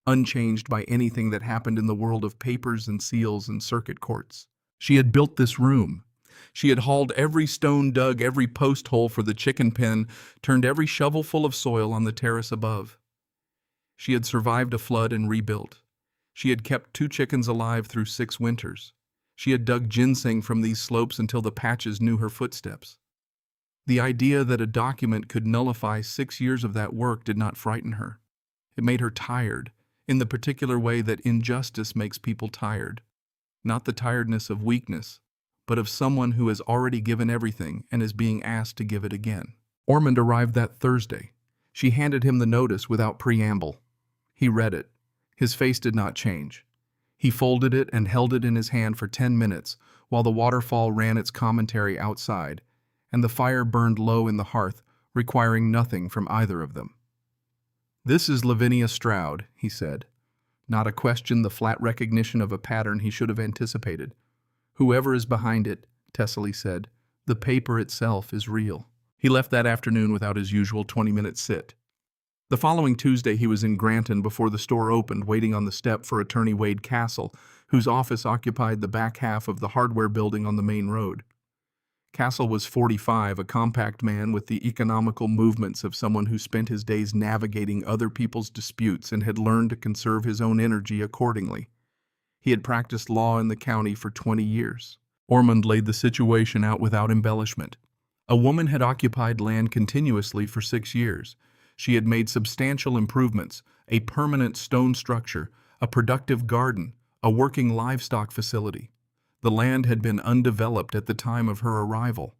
A: Unchanged by anything that happened in the world of papers and seals and circuit courts. She had built this room. She had hauled every stone, dug every post hole for the chicken pen, turned every shovelful of soil on the terrace above. She had survived a flood and rebuilt. She had kept 2 chickens alive through 6 winters. She had dug ginseng from these slopes until the patches knew her footsteps. The idea that a document could nullify 6 years of that work did not frighten her. It made her tired, in the particular way that injustice makes people tired. Not the tiredness of weakness, but of someone who has already given everything and is being asked to give it again. Ormond arrived that Thursday. She handed him the notice without preamble. He read it. His face did not change. He folded it and held it in his hand for 10 minutes while the waterfall ran its commentary outside, and the fire burned low in the hearth, requiring nothing from either of them. "This is Lavinia Stroud," he said. Not a question, the flat recognition of a pattern he should have anticipated. "Whoever is behind it," Tessaly said, "the paper itself is real." He left that afternoon without his usual 20-minute sit. The following Tuesday he was in Granton before the store opened, waiting on the step for Attorney Wade Castle, whose office occupied the back half of the hardware building on the main road. Castle was 45, a compact man with the economical movements of someone who spent his days navigating other people's disputes and had learned to conserve his own energy accordingly. He had practiced law in the county for 20 years. Ormond laid the situation out without embellishment. A woman had occupied land continuously for 6 years. She had made substantial improvements, a permanent stone structure, a productive garden, a working livestock facility. The land had been undeveloped at the time of her arrival.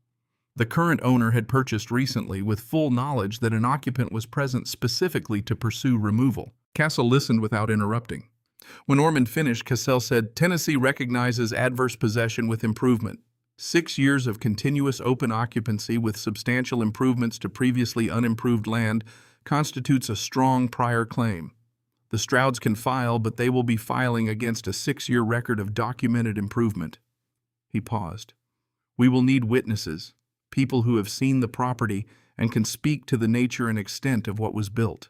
A: The current owner had purchased recently with full knowledge that an occupant was present specifically to pursue removal. Castle listened without interrupting. When Ormond finished, Cassell said, Tennessee recognizes adverse possession with improvement. 6 years of continuous open occupancy with substantial improvements to previously unimproved land constitutes a strong prior claim. The Strouds can file, but they will be filing against a 6-year record of documented improvement. He paused. We will need witnesses, people who have seen the property and can speak to the nature and extent of what was built.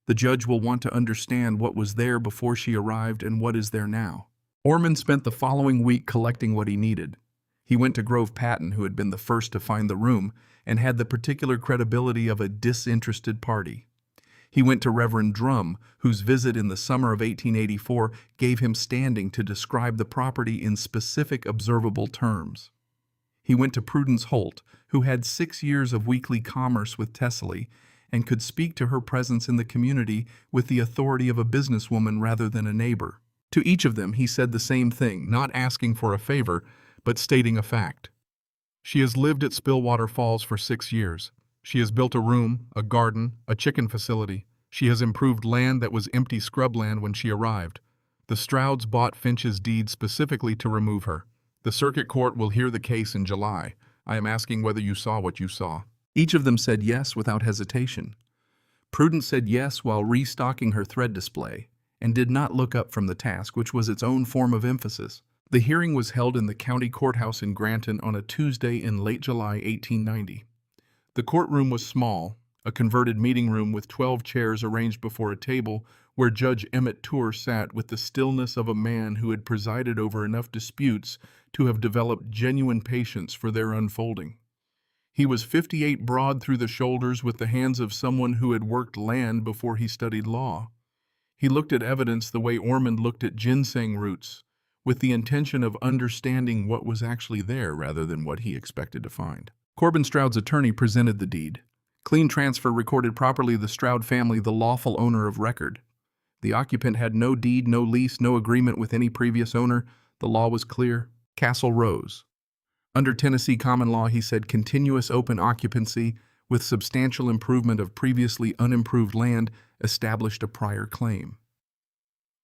A: The judge will want to understand what was there before she arrived and what is there now. Ormond spent the following week collecting what he needed. He went to Grove Patton, who had been the first to find the room, and had the particular credibility of a disinterested party. He went to Reverend Drum, whose visit in the summer of 1884 gave him standing to describe the property in specific observable terms. He went to Prudence Holt, who had 6 years of weekly commerce with Tessaly, and could speak to her presence in the community with the authority of a businesswoman rather than a neighbor. To each of them he said the same thing, not asking for a favor, but stating a fact. She has lived at Spillwater Falls for 6 years. She has built a room, a garden, a chicken facility. She has improved land that was empty scrubland when she arrived. The Strouds bought Finch's deed specifically to remove her. The circuit court will hear the case in July. I am asking whether you saw what you saw. Each of them said yes without hesitation. Prudence said yes while restocking her thread display, and did not look up from the task, which was its own form of emphasis. The hearing was held in the county courthouse in Granton on a Tuesday in late July 1890. The courtroom was small, a converted meeting room with 12 chairs arranged before a table where Judge Emmett Tour sat with the stillness of a man who had presided over enough disputes to have developed genuine patience for their unfolding. He was 58 broad through the shoulders with the hands of someone who had worked land before he studied law. He looked at evidence the way Ormond looked at ginseng roots, with the intention of understanding what was actually there rather than what he expected to find. Corbin Stroud's attorney presented the deed. Clean transfer recorded properly the Stroud family the lawful owner of record. The occupant had no deed, no lease, no agreement with any previous owner. The law was clear. Castle rose. Under Tennessee common law, he said, continuous open occupancy with substantial improvement of previously unimproved land established a prior claim.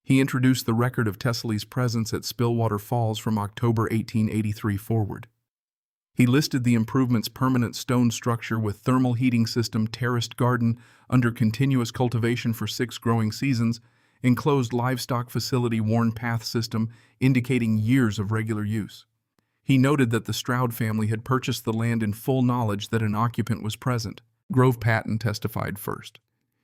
A: He introduced the record of Tessaly's presence at Spillwater Falls from October 1883 forward. He listed the improvements: permanent stone structure with thermal heating system, terraced garden under continuous cultivation for 6 growing seasons, enclosed livestock facility, worn path system indicating years of regular use. He noted that the Stroud family had purchased the land in full knowledge that an occupant was present. Grove Patton testified first.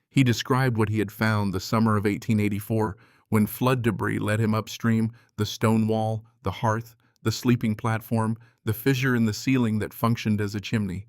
A: He described what he had found the summer of 1884 when flood debris led him upstream: the stone wall, the hearth, the sleeping platform, the fissure in the ceiling that functioned as a chimney.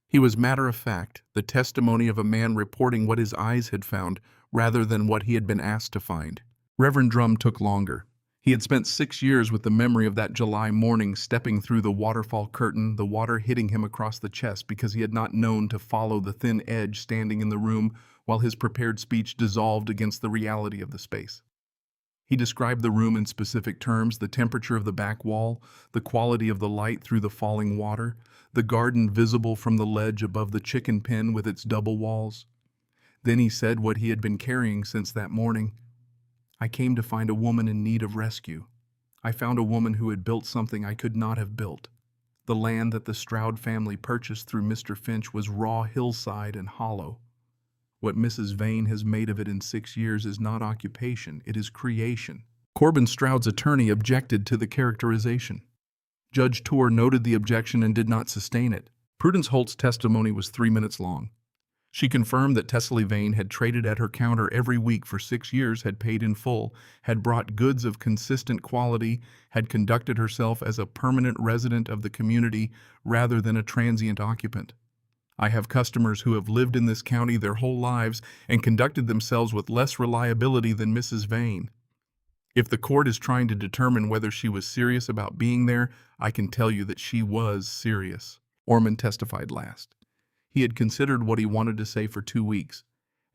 A: He was matter-of-fact, the testimony of a man reporting what his eyes had found rather than what he had been asked to find. Reverend Drum took longer. He had spent 6 years with the memory of that July morning, stepping through the waterfall curtain, the water hitting him across the chest because he had not known to follow the thin edge standing in the room while his prepared speech dissolved against the reality of the space. He described the room in specific terms: the temperature of the back wall, the quality of the light through the falling water, the garden visible from the ledge above the chicken pen with its double walls. Then he said what he had been carrying since that morning. I came to find a woman in need of rescue. I found a woman who had built something I could not have built. The land that the Stroud family purchased through Mr. Finch was raw hillside and hollow. What Mrs. Vane has made of it in 6 years is not occupation, it is creation. Corbin Stroud's attorney objected to the characterization. Judge Tour noted the objection and did not sustain it. Prudence Holt's testimony was 3 minutes long. She confirmed that Tessaly Vane had traded at her counter every week for 6 years, had paid in full, had brought goods of consistent quality, had conducted herself as a permanent resident of the community rather than a transient occupant. I have customers who have lived in this county their whole lives and conducted themselves with less reliability than Mrs. Vane. If the court is trying to determine whether she was serious about being there, I can tell you that she was serious. Ormond testified last. He had considered what he wanted to say for 2 weeks,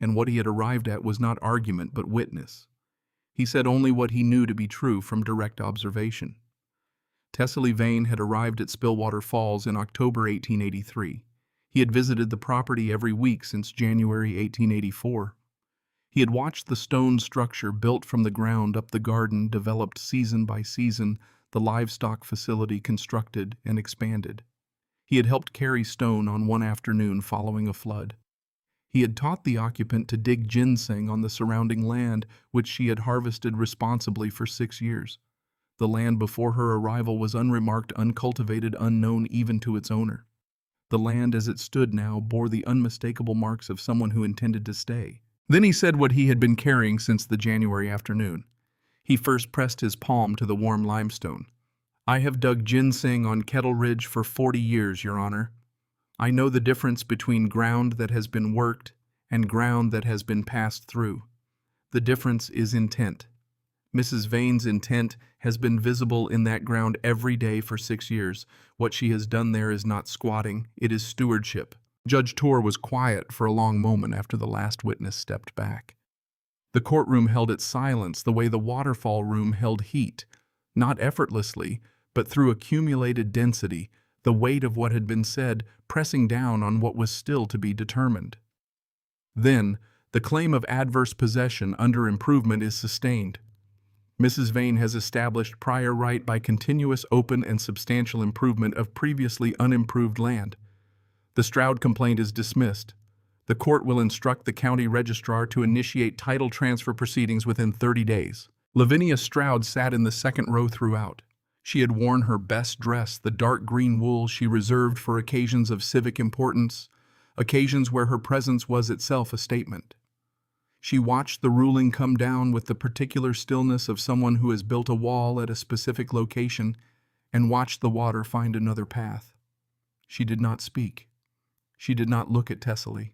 A: and what he had arrived at was not argument but witness. He said only what he knew to be true from direct observation. Tessaly Vane had arrived at Spillwater Falls in October 1883. He had visited the property every week since January 1884. He had watched the stone structure built from the ground up, the garden developed season by season, the livestock facility constructed and expanded. He had helped carry stone on one afternoon following a flood. He had taught the occupant to dig ginseng on the surrounding land, which she had harvested responsibly for 6 years. The land before her arrival was unremarked, uncultivated, unknown even to its owner. The land as it stood now bore the unmistakable marks of someone who intended to stay. Then he said what he had been carrying since the January afternoon. He first pressed his palm to the warm limestone. "I have dug ginseng on Kettle Ridge for 40 years, Your Honor. I know the difference between ground that has been worked and ground that has been passed through. The difference is intent. Mrs. Vane's intent has been visible in that ground every day for 6 years. What she has done there is not squatting, it is stewardship." Judge Torr was quiet for a long moment after the last witness stepped back. The courtroom held its silence the way the waterfall room held heat, not effortlessly, but through accumulated density, the weight of what had been said pressing down on what was still to be determined. Then, the claim of adverse possession under improvement is sustained. Mrs. Vane has established prior right by continuous, open, and substantial improvement of previously unimproved land. The Stroud complaint is dismissed. The court will instruct the county registrar to initiate title transfer proceedings within 30 days. Lavinia Stroud sat in the second row throughout. She had worn her best dress, the dark green wool she reserved for occasions of civic importance, occasions where her presence was itself a statement. She watched the ruling come down with the particular stillness of someone who has built a wall at a specific location and watched the water find another path. She did not speak. She did not look at Tessaly.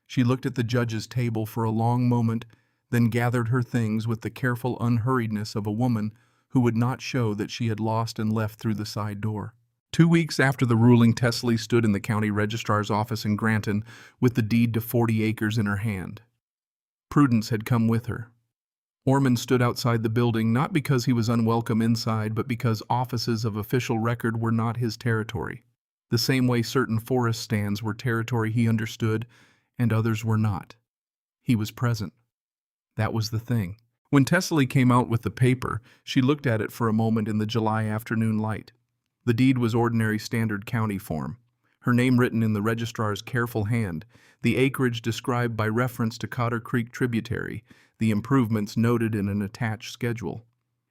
A: She looked at the judge's table for a long moment, then gathered her things with the careful unhurriedness of a woman who would not show that she had lost and left through the side door. 2 weeks after the ruling, Tessaly stood in the county registrar's office in Granton with the deed to 40 acres in her hand. Prudence had come with her. Ormond stood outside the building, not because he was unwelcome inside, but because offices of official record were not his territory. The same way certain forest stands were territory he understood, and others were not. He was present. That was the thing. When Tessaly came out with the paper, she looked at it for a moment in the July afternoon light. The deed was ordinary standard county form. Her name written in the registrar's careful hand, the acreage described by reference to Cotter Creek tributary, the improvements noted in an attached schedule.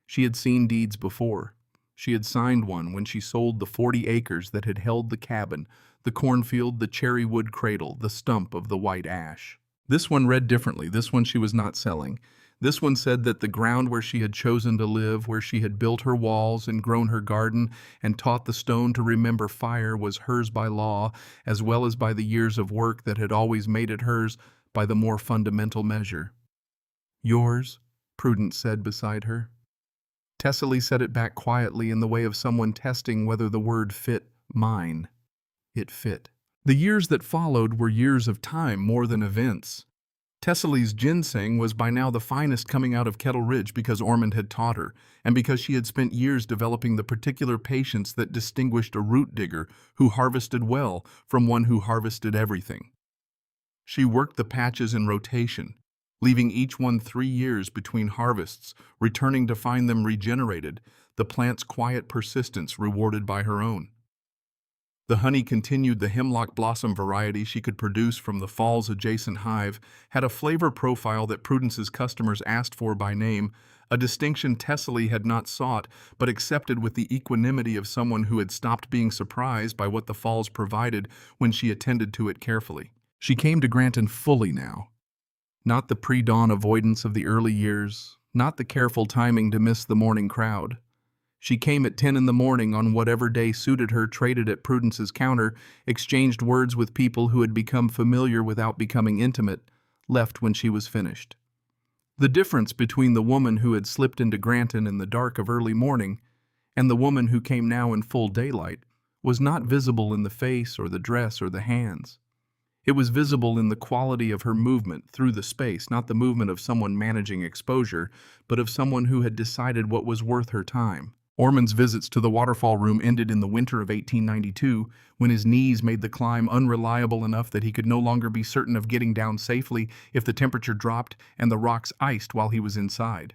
A: She had seen deeds before. She had signed one when she sold the 40 acres that had held the cabin, the cornfield, the cherry wood cradle, the stump of the white ash. This one read differently. This one she was not selling. This one said that the ground where she had chosen to live, where she had built her walls and grown her garden and taught the stone to remember fire, was hers by law, as well as by the years of work that had always made it hers by the more fundamental measure. "Yours," Prudence said beside her. Tessaly said it back quietly in the way of someone testing whether the word fit. "Mine." It fit. The years that followed were years of time more than events. Tessaly's ginseng was by now the finest coming out of Kettle Ridge because Ormond had taught her, and because she had spent years developing the particular patience that distinguished a root digger who harvested well from one who harvested everything. She worked the patches in rotation, leaving each one 3 years between harvests, returning to find them regenerated, the plant's quiet persistence rewarded by her own. The honey continued. The hemlock blossom variety she could produce from the fall's adjacent hive had a flavor profile that Prudence's customers asked for by name, a distinction Tessaly had not sought, but accepted with the equanimity of someone who had stopped being surprised by what the falls provided when she attended to it carefully. She came to Granton fully now. Not the pre-dawn avoidance of the early years, not the careful timing to miss the morning crowd. She came at 10 in the morning on whatever day suited her, traded at Prudence's counter, exchanged words with people who had become familiar without becoming intimate, left when she was finished. The difference between the woman who had slipped into Granton in the dark of early morning and the woman who came now in full daylight was not visible in the face or the dress or the hands. It was visible in the quality of her movement through the space, not the movement of someone managing exposure, but of someone who had decided what was worth her time. Ormond's visits to the waterfall room ended in the winter of 1892, when his knees made the climb unreliable enough that he could no longer be certain of getting down safely if the temperature dropped and the rocks iced while he was inside.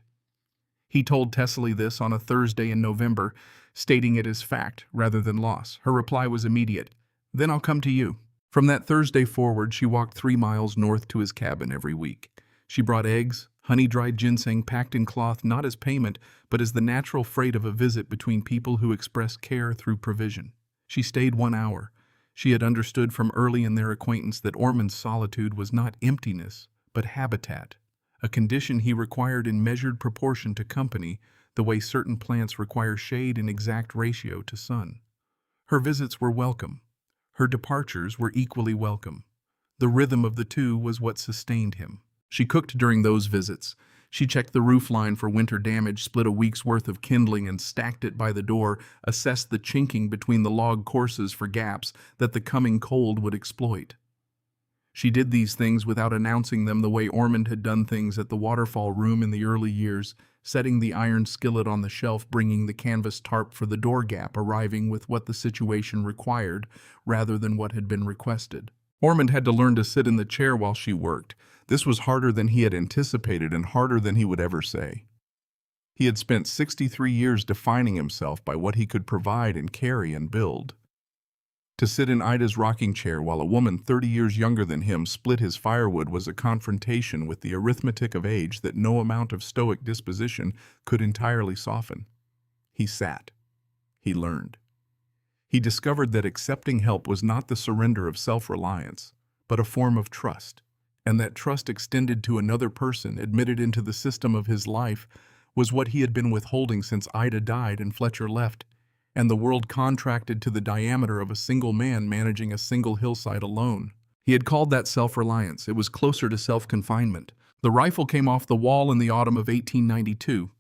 A: He told Tessaly this on a Thursday in November, stating it as fact rather than loss. Her reply was immediate. "Then I'll come to you." From that Thursday forward, she walked 3 miles north to his cabin every week. She brought eggs, honey-dried ginseng packed in cloth not as payment, but as the natural freight of a visit between people who express care through provision. She stayed 1 hour. She had understood from early in their acquaintance that Ormond's solitude was not emptiness, but habitat, a condition he required in measured proportion to company, the way certain plants require shade in exact ratio to sun. Her visits were welcome. Her departures were equally welcome. The rhythm of the two was what sustained him. She cooked during those visits. She checked the roof line for winter damage, split a week's worth of kindling and stacked it by the door, assessed the chinking between the log courses for gaps that the coming cold would exploit. She did these things without announcing them the way Ormond had done things at the waterfall room in the early years, setting the iron skillet on the shelf, bringing the canvas tarp for the door gap, arriving with what the situation required rather than what had been requested. Ormond had to learn to sit in the chair while she worked. This was harder than he had anticipated and harder than he would ever say. He had spent 63 years defining himself by what he could provide and carry and build. To sit in Ida's rocking chair while a woman 30 years younger than him split his firewood was a confrontation with the arithmetic of age that no amount of stoic disposition could entirely soften. He sat. He learned. He discovered that accepting help was not the surrender of self-reliance, but a form of trust, and that trust extended to another person, admitted into the system of his life, was what he had been withholding since Ida died and Fletcher left, and the world contracted to the diameter of a single man managing a single hillside alone. He had called that self-reliance. It was closer to self-confinement. The rifle came off the wall in the autumn of 1892.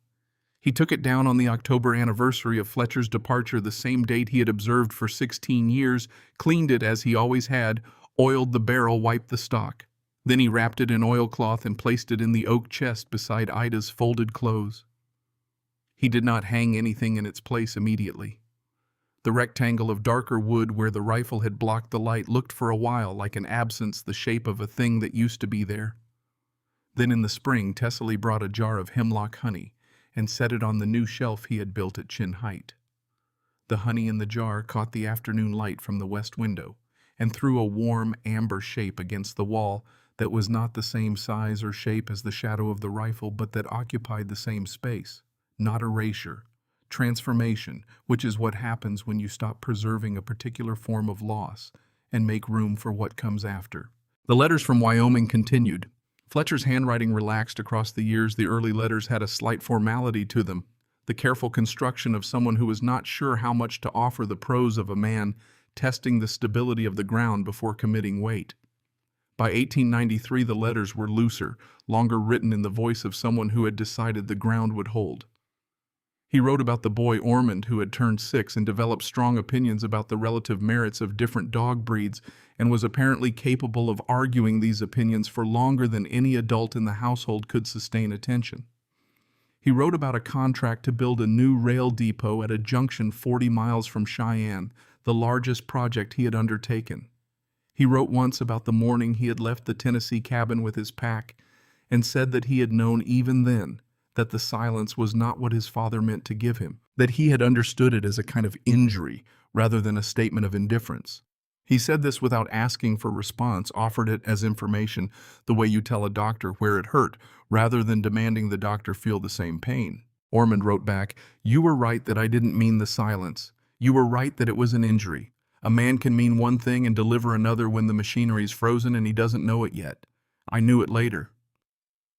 A: He took it down on the October anniversary of Fletcher's departure, the same date he had observed for 16 years, cleaned it as he always had, oiled the barrel, wiped the stock. Then he wrapped it in oilcloth and placed it in the oak chest beside Ida's folded clothes. He did not hang anything in its place immediately. The rectangle of darker wood where the rifle had blocked the light looked for a while like an absence, the shape of a thing that used to be there. Then in the spring, Tessaly brought a jar of hemlock honey and set it on the new shelf he had built at chin height. The honey in the jar caught the afternoon light from the west window and threw a warm amber shape against the wall that was not the same size or shape as the shadow of the rifle, but that occupied the same space. Not erasure, transformation, which is what happens when you stop preserving a particular form of loss and make room for what comes after. The letters from Wyoming continued. Fletcher's handwriting relaxed across the years. The early letters had a slight formality to them, the careful construction of someone who was not sure how much to offer, the prose of a man testing the stability of the ground before committing weight. By 1893, the letters were looser, longer, written in the voice of someone who had decided the ground would hold. He wrote about the boy Ormond, who had turned 6 and developed strong opinions about the relative merits of different dog breeds, and was apparently capable of arguing these opinions for longer than any adult in the household could sustain attention. He wrote about a contract to build a new rail depot at a junction 40 miles from Cheyenne, the largest project he had undertaken. He wrote once about the morning he had left the Tennessee cabin with his pack, and said that he had known even then that the silence was not what his father meant to give him, that he had understood it as a kind of injury rather than a statement of indifference. He said this without asking for response, offered it as information, the way you tell a doctor where it hurt, rather than demanding the doctor feel the same pain. Ormond wrote back, "You were right that I didn't mean the silence. You were right that it was an injury. A man can mean one thing and deliver another when the machinery's frozen and he doesn't know it yet. I knew it later.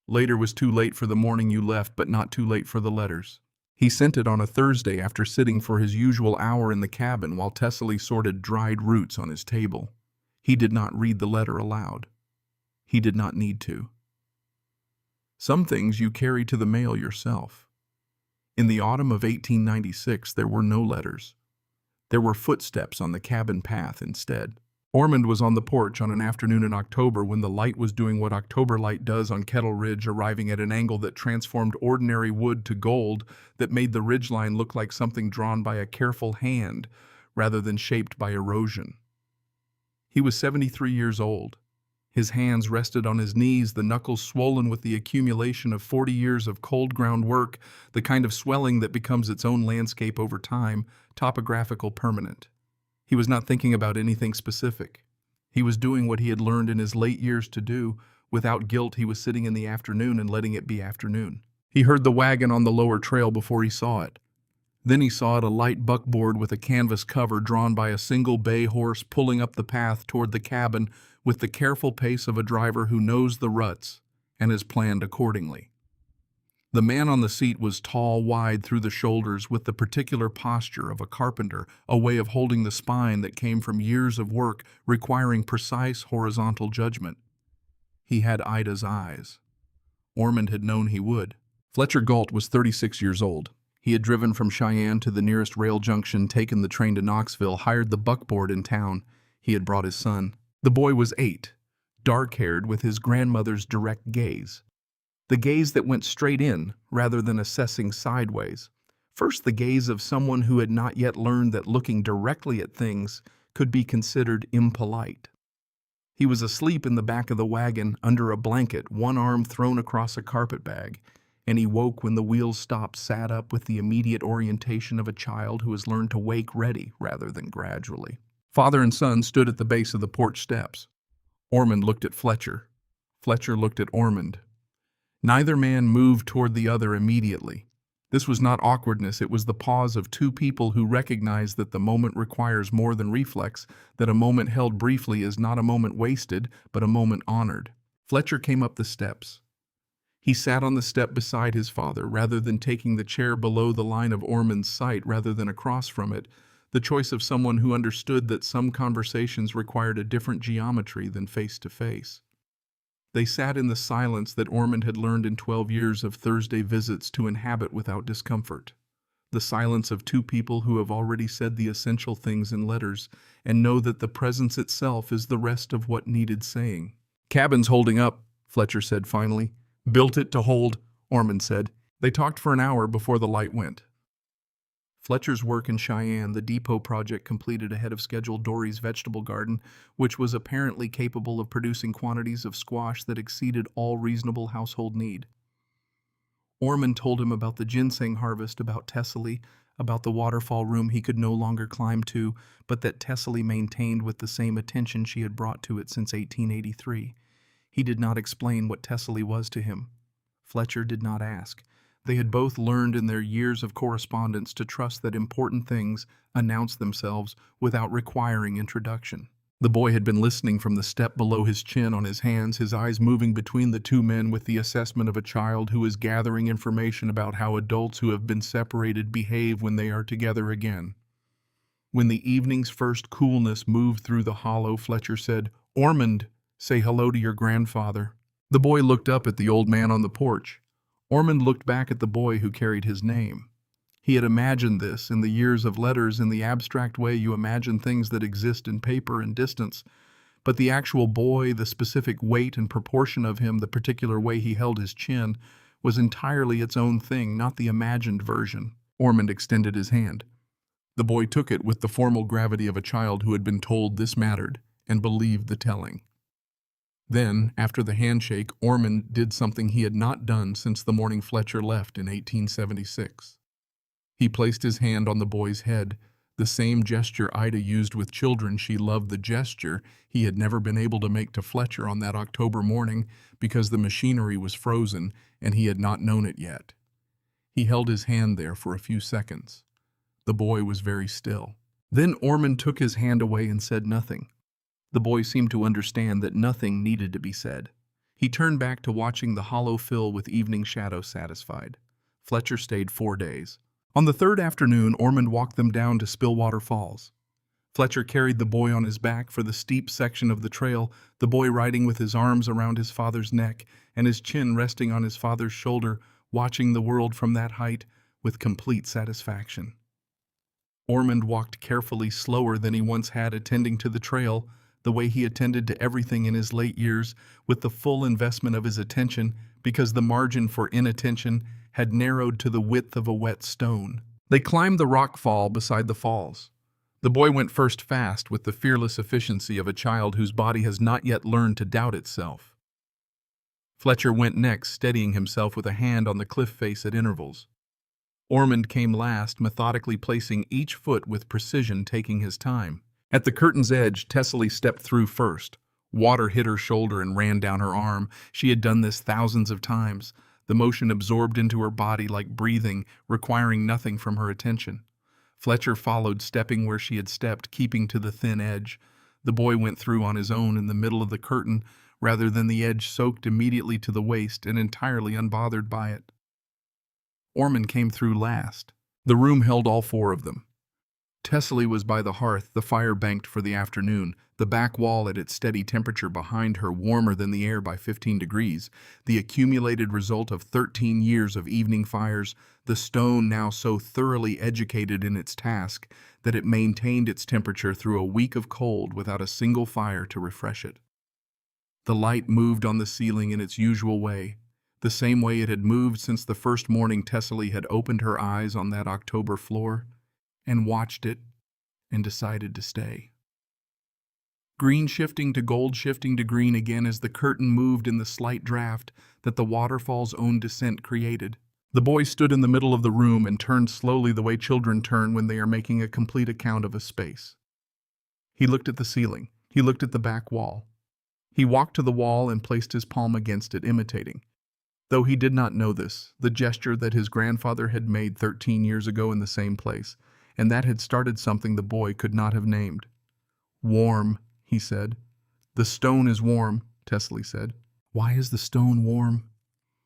A: Later was too late for the morning you left, but not too late for the letters." He sent it on a Thursday after sitting for his usual hour in the cabin while Tessaly sorted dried roots on his table. He did not read the letter aloud. He did not need to. Some things you carry to the mail yourself. In the autumn of 1896, there were no letters. There were footsteps on the cabin path instead. Ormond was on the porch on an afternoon in October when the light was doing what October light does on Kettle Ridge, arriving at an angle that transformed ordinary wood to gold, that made the ridgeline look like something drawn by a careful hand rather than shaped by erosion. He was 73 years old. His hands rested on his knees, the knuckles swollen with the accumulation of 40 years of cold ground work, the kind of swelling that becomes its own landscape over time, topographical, permanent. He was not thinking about anything specific. He was doing what he had learned in his late years to do. Without guilt, he was sitting in the afternoon and letting it be afternoon. He heard the wagon on the lower trail before he saw it. Then he saw it, a light buckboard with a canvas cover drawn by a single bay horse pulling up the path toward the cabin with the careful pace of a driver who knows the ruts and has planned accordingly. The man on the seat was tall, wide through the shoulders, with the particular posture of a carpenter, a way of holding the spine that came from years of work requiring precise horizontal judgment. He had Ida's eyes. Ormond had known he would. Fletcher Gault was 36 years old. He had driven from Cheyenne to the nearest rail junction, taken the train to Knoxville, hired the buckboard in town. He had brought his son. The boy was 8, dark-haired, with his grandmother's direct gaze. The gaze that went straight in, rather than assessing sideways. First, the gaze of someone who had not yet learned that looking directly at things could be considered impolite. He was asleep in the back of the wagon, under a blanket, one arm thrown across a carpet bag, and he woke when the wheels stopped, sat up with the immediate orientation of a child who has learned to wake ready rather than gradually. Father and son stood at the base of the porch steps. Ormond looked at Fletcher. Fletcher looked at Ormond. Neither man moved toward the other immediately. This was not awkwardness, it was the pause of two people who recognize that the moment requires more than reflex, that a moment held briefly is not a moment wasted, but a moment honored. Fletcher came up the steps. He sat on the step beside his father, rather than taking the chair below the line of Ormond's sight, rather than across from it, the choice of someone who understood that some conversations required a different geometry than face-to-face. They sat in the silence that Ormond had learned in 12 years of Thursday visits to inhabit without discomfort. The silence of two people who have already said the essential things in letters and know that the presence itself is the rest of what needed saying. "Cabin's holding up," Fletcher said finally. "Built it to hold," Ormond said. They talked for an hour before the light went. Fletcher's work in Cheyenne, the depot project completed ahead of schedule, Dory's vegetable garden, which was apparently capable of producing quantities of squash that exceeded all reasonable household need. Ormond told him about the ginseng harvest, about Tessaly, about the waterfall room he could no longer climb to, but that Tessaly maintained with the same attention she had brought to it since 1883. He did not explain what Tessaly was to him. Fletcher did not ask. They had both learned in their years of correspondence to trust that important things announce themselves without requiring introduction. The boy had been listening from the step below his chin on his hands, his eyes moving between the two men with the assessment of a child who is gathering information about how adults who have been separated behave when they are together again. When the evening's first coolness moved through the hollow, Fletcher said, "Ormond, say hello to your grandfather." The boy looked up at the old man on the porch. Ormond looked back at the boy who carried his name. He had imagined this in the years of letters, in the abstract way you imagine things that exist in paper and distance. But the actual boy, the specific weight and proportion of him, the particular way he held his chin, was entirely its own thing, not the imagined version. Ormond extended his hand. The boy took it with the formal gravity of a child who had been told this mattered, and believed the telling. Then, after the handshake, Ormond did something he had not done since the morning Fletcher left in 1876. He placed his hand on the boy's head, the same gesture Ida used with children. She loved the gesture he had never been able to make to Fletcher on that October morning because the machinery was frozen and he had not known it yet. He held his hand there for a few seconds. The boy was very still. Then Ormond took his hand away and said nothing. The boy seemed to understand that nothing needed to be said. He turned back to watching the hollow fill with evening shadow, satisfied. Fletcher stayed 4 days. On the third afternoon, Ormond walked them down to Stillwater Falls. Fletcher carried the boy on his back for the steep section of the trail, the boy riding with his arms around his father's neck and his chin resting on his father's shoulder, watching the world from that height with complete satisfaction. Ormond walked carefully, slower than he once had, attending to the trail, the way he attended to everything in his late years with the full investment of his attention because the margin for inattention had narrowed to the width of a wet stone. They climbed the rock fall beside the falls. The boy went first fast with the fearless efficiency of a child whose body has not yet learned to doubt itself. Fletcher went next, steadying himself with a hand on the cliff face at intervals. Ormond came last, methodically placing each foot with precision, taking his time. At the curtain's edge, Tessaly stepped through first. Water hit her shoulder and ran down her arm. She had done this thousands of times, the motion absorbed into her body like breathing, requiring nothing from her attention. Fletcher followed, stepping where she had stepped, keeping to the thin edge. The boy went through on his own in the middle of the curtain, rather than the edge soaked immediately to the waist and entirely unbothered by it. Ormond came through last. The room held all four of them. Tessaly was by the hearth, the fire banked for the afternoon, the back wall at its steady temperature behind her warmer than the air by 15 degrees, the accumulated result of 13 years of evening fires, the stone now so thoroughly educated in its task that it maintained its temperature through a week of cold without a single fire to refresh it. The light moved on the ceiling in its usual way, the same way it had moved since the first morning Tessaly had opened her eyes on that October floor, and watched it, and decided to stay. Green shifting to gold, shifting to green again as the curtain moved in the slight draft that the waterfall's own descent created. The boy stood in the middle of the room and turned slowly the way children turn when they are making a complete account of a space. He looked at the ceiling. He looked at the back wall. He walked to the wall and placed his palm against it, imitating, though he did not know this, the gesture that his grandfather had made 13 years ago in the same place, and that had started something the boy could not have named. "Warm," he said. "The stone is warm," Tessaly said. "Why is the stone warm?"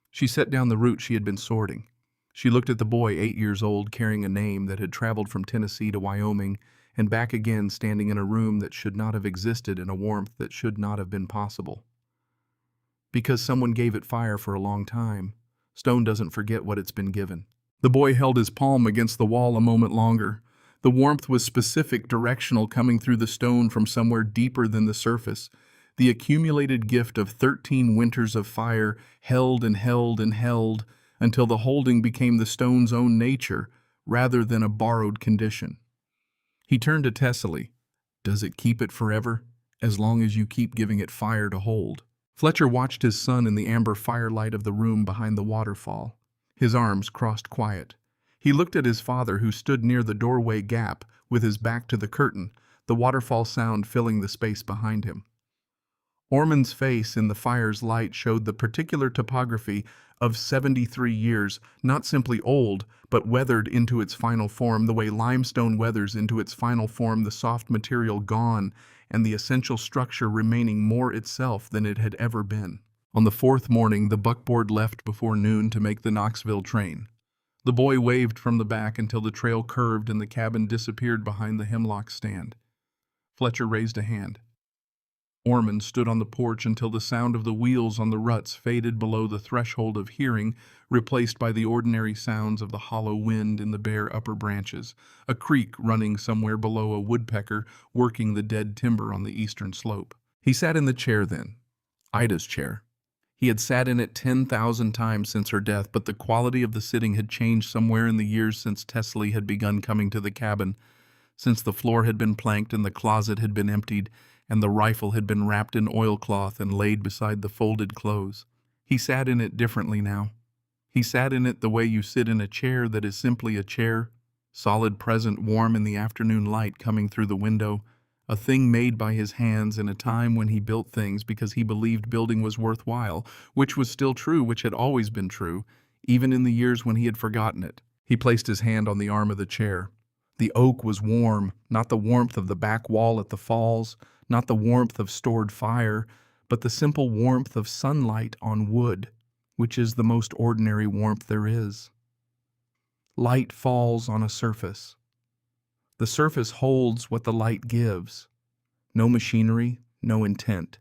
A: She set down the root she had been sorting. She looked at the boy, 8 years old, carrying a name that had traveled from Tennessee to Wyoming and back again, standing in a room that should not have existed in a warmth that should not have been possible. Because someone gave it fire for a long time, stone doesn't forget what it's been given. The boy held his palm against the wall a moment longer. The warmth was specific, directional, coming through the stone from somewhere deeper than the surface. The accumulated gift of 13 winters of fire held and held and held until the holding became the stone's own nature rather than a borrowed condition. He turned to Tessaly. "Does it keep it forever, as long as you keep giving it fire to hold?" Fletcher watched his son in the amber firelight of the room behind the waterfall. His arms crossed quiet. He looked at his father, who stood near the doorway gap with his back to the curtain, the waterfall sound filling the space behind him. Ormond's face in the fire's light showed the particular topography of 73 years, not simply old, but weathered into its final form, the way limestone weathers into its final form, the soft material gone, and the essential structure remaining more itself than it had ever been. On the fourth morning, the buckboard left before noon to make the Knoxville train. The boy waved from the back until the trail curved and the cabin disappeared behind the hemlock stand. Fletcher raised a hand. Ormond stood on the porch until the sound of the wheels on the ruts faded below the threshold of hearing, replaced by the ordinary sounds of the hollow wind in the bare upper branches, a creek running somewhere below, a woodpecker working the dead timber on the eastern slope. He sat in the chair then, Ida's chair. He had sat in it 10,000 times since her death, but the quality of the sitting had changed somewhere in the years since Tessaly had begun coming to the cabin, since the floor had been planked and the closet had been emptied, and the rifle had been wrapped in oilcloth and laid beside the folded clothes. He sat in it differently now. He sat in it the way you sit in a chair that is simply a chair, solid, present, warm in the afternoon light coming through the window, a thing made by his hands in a time when he built things because he believed building was worthwhile, which was still true, which had always been true, even in the years when he had forgotten it. He placed his hand on the arm of the chair. The oak was warm, not the warmth of the back wall at the falls, not the warmth of stored fire, but the simple warmth of sunlight on wood, which is the most ordinary warmth there is. Light falls on a surface. The surface holds what the light gives. No machinery, no intent,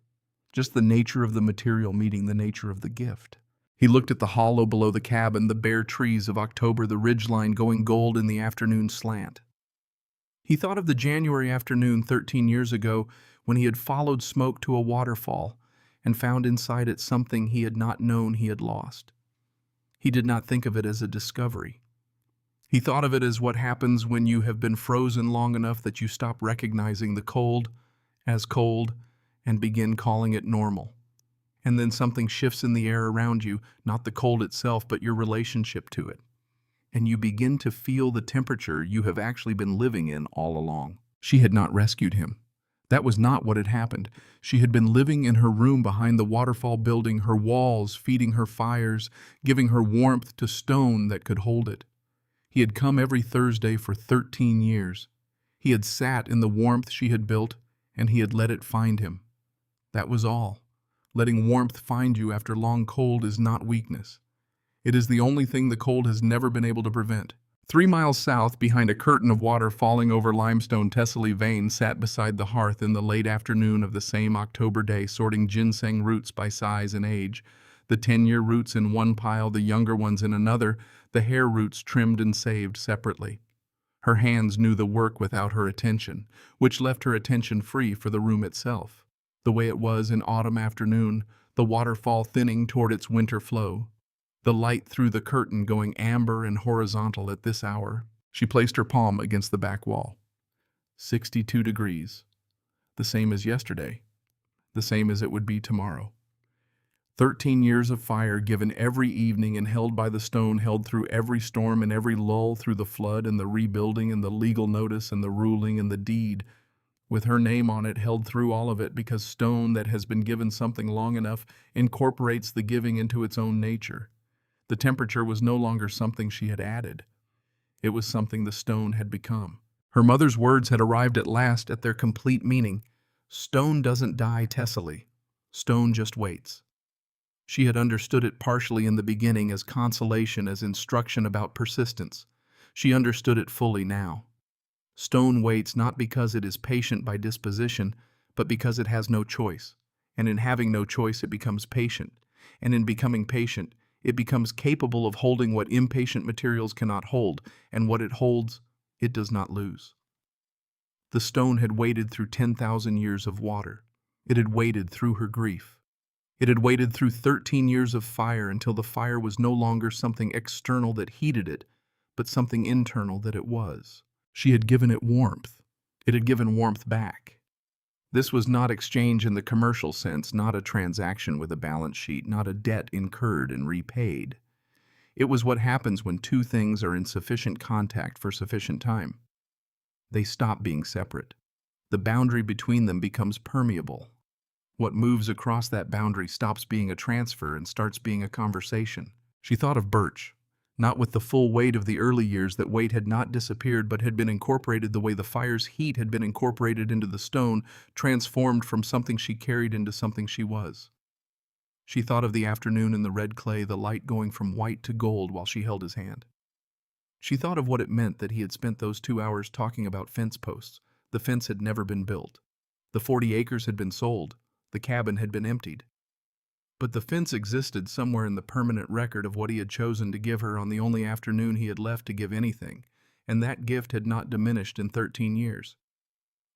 A: just the nature of the material meeting the nature of the gift. He looked at the hollow below the cabin, the bare trees of October, the ridgeline going gold in the afternoon slant. He thought of the January afternoon 13 years ago when he had followed smoke to a waterfall and found inside it something he had not known he had lost. He did not think of it as a discovery. He thought of it as what happens when you have been frozen long enough that you stop recognizing the cold as cold and begin calling it normal. And then something shifts in the air around you, not the cold itself, but your relationship to it. And you begin to feel the temperature you have actually been living in all along. She had not rescued him. That was not what had happened. She had been living in her room behind the waterfall building, her walls feeding her fires, giving her warmth to stone that could hold it. He had come every Thursday for 13 years. He had sat in the warmth she had built, and he had let it find him. That was all. Letting warmth find you after long cold is not weakness. It is the only thing the cold has never been able to prevent. 3 miles south, behind a curtain of water falling over limestone, Tessaly Vane sat beside the hearth in the late afternoon of the same October day, sorting ginseng roots by size and age, the 10-year roots in one pile, the younger ones in another, the hair roots trimmed and saved separately. Her hands knew the work without her attention, which left her attention free for the room itself, the way it was in autumn afternoon, the waterfall thinning toward its winter flow, the light through the curtain going amber and horizontal at this hour. She placed her palm against the back wall. 62 degrees. The same as yesterday. The same as it would be tomorrow. 13 years of fire given every evening and held by the stone, held through every storm and every lull, through the flood and the rebuilding and the legal notice and the ruling and the deed, with her name on it, held through all of it, because stone that has been given something long enough incorporates the giving into its own nature. The temperature was no longer something she had added. It was something the stone had become. Her mother's words had arrived at last at their complete meaning. Stone doesn't die, Tessaly. Stone just waits. She had understood it partially in the beginning as consolation, as instruction about persistence. She understood it fully now. Stone waits not because it is patient by disposition, but because it has no choice. And in having no choice, it becomes patient. And in becoming patient, it becomes capable of holding what impatient materials cannot hold, and what it holds, it does not lose. The stone had waded through 10,000 years of water. It had waded through her grief. It had waded through 13 years of fire until the fire was no longer something external that heated it, but something internal that it was. She had given it warmth. It had given warmth back. This was not exchange in the commercial sense, not a transaction with a balance sheet, not a debt incurred and repaid. It was what happens when two things are in sufficient contact for sufficient time. They stop being separate. The boundary between them becomes permeable. What moves across that boundary stops being a transfer and starts being a conversation. She thought of Birch, not with the full weight of the early years. That weight had not disappeared, but had been incorporated the way the fire's heat had been incorporated into the stone, transformed from something she carried into something she was. She thought of the afternoon in the red clay, the light going from white to gold while she held his hand. She thought of what it meant that he had spent those 2 hours talking about fence posts. The fence had never been built. The 40 acres had been sold. The cabin had been emptied. But the fence existed somewhere in the permanent record of what he had chosen to give her on the only afternoon he had left to give anything, and that gift had not diminished in 13 years.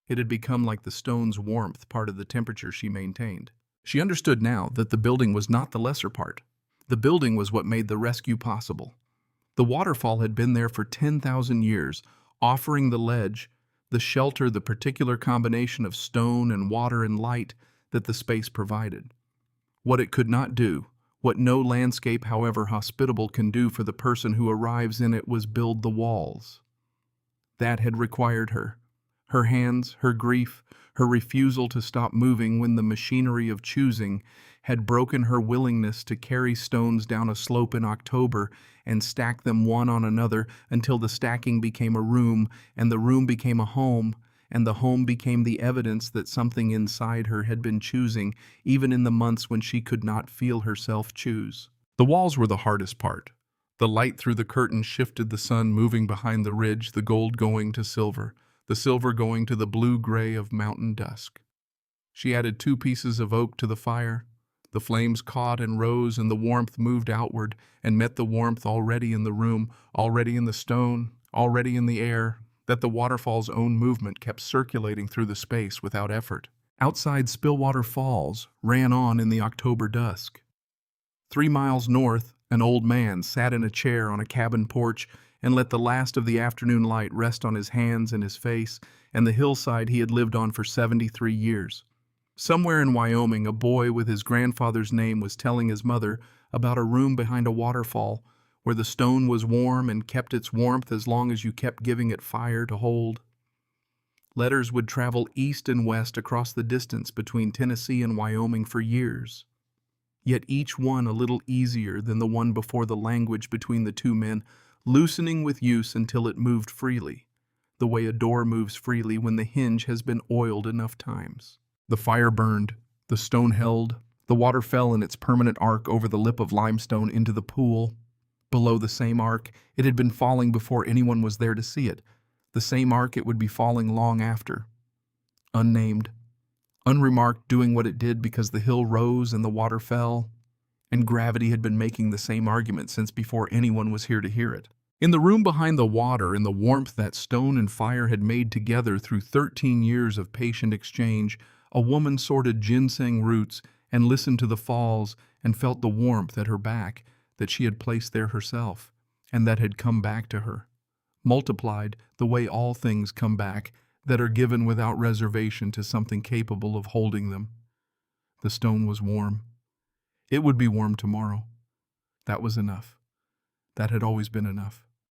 A: It had become like the stone's warmth, part of the temperature she maintained. She understood now that the building was not the lesser part. The building was what made the rescue possible. The waterfall had been there for 10,000 years, offering the ledge, the shelter, the particular combination of stone and water and light that the space provided. What it could not do, what no landscape, however hospitable, can do for the person who arrives in it, was build the walls. That had required her. Her hands, her grief, her refusal to stop moving when the machinery of choosing had broken her willingness to carry stones down a slope in October and stack them one on another until the stacking became a room, and the room became a home, and the home became the evidence that something inside her had been choosing, even in the months when she could not feel herself choose. The walls were the hardest part. The light through the curtain shifted the sun moving behind the ridge, the gold going to silver, the silver going to the blue-gray of mountain dusk. She added 2 pieces of oak to the fire. The flames caught and rose, and the warmth moved outward and met the warmth already in the room, already in the stone, already in the air. that the waterfall's own movement kept circulating through the space without effort. Outside Spillwater Falls ran on in the October dusk. 3 miles north, an old man sat in a chair on a cabin porch and let the last of the afternoon light rest on his hands and his face and the hillside he had lived on for 73 years. Somewhere in Wyoming, a boy with his grandfather's name was telling his mother about a room behind a waterfall where the stone was warm and kept its warmth as long as you kept giving it fire to hold. Letters would travel east and west across the distance between Tennessee and Wyoming for years, yet each one a little easier than the one before, the language between the two men loosening with use until it moved freely, the way a door moves freely when the hinge has been oiled enough times. The fire burned, the stone held, the water fell in its permanent arc over the lip of limestone into the pool. Below the same arc, it had been falling before anyone was there to see it. The same arc it would be falling long after. Unnamed, unremarked, doing what it did because the hill rose and the water fell, and gravity had been making the same argument since before anyone was here to hear it. In the room behind the water, in the warmth that stone and fire had made together through 13 years of patient exchange, a woman sorted ginseng roots and listened to the falls and felt the warmth at her back that she had placed there herself, and that had come back to her, multiplied the way all things come back that are given without reservation to something capable of holding them. The stone was warm. It would be warm tomorrow. That was enough. That had always been enough.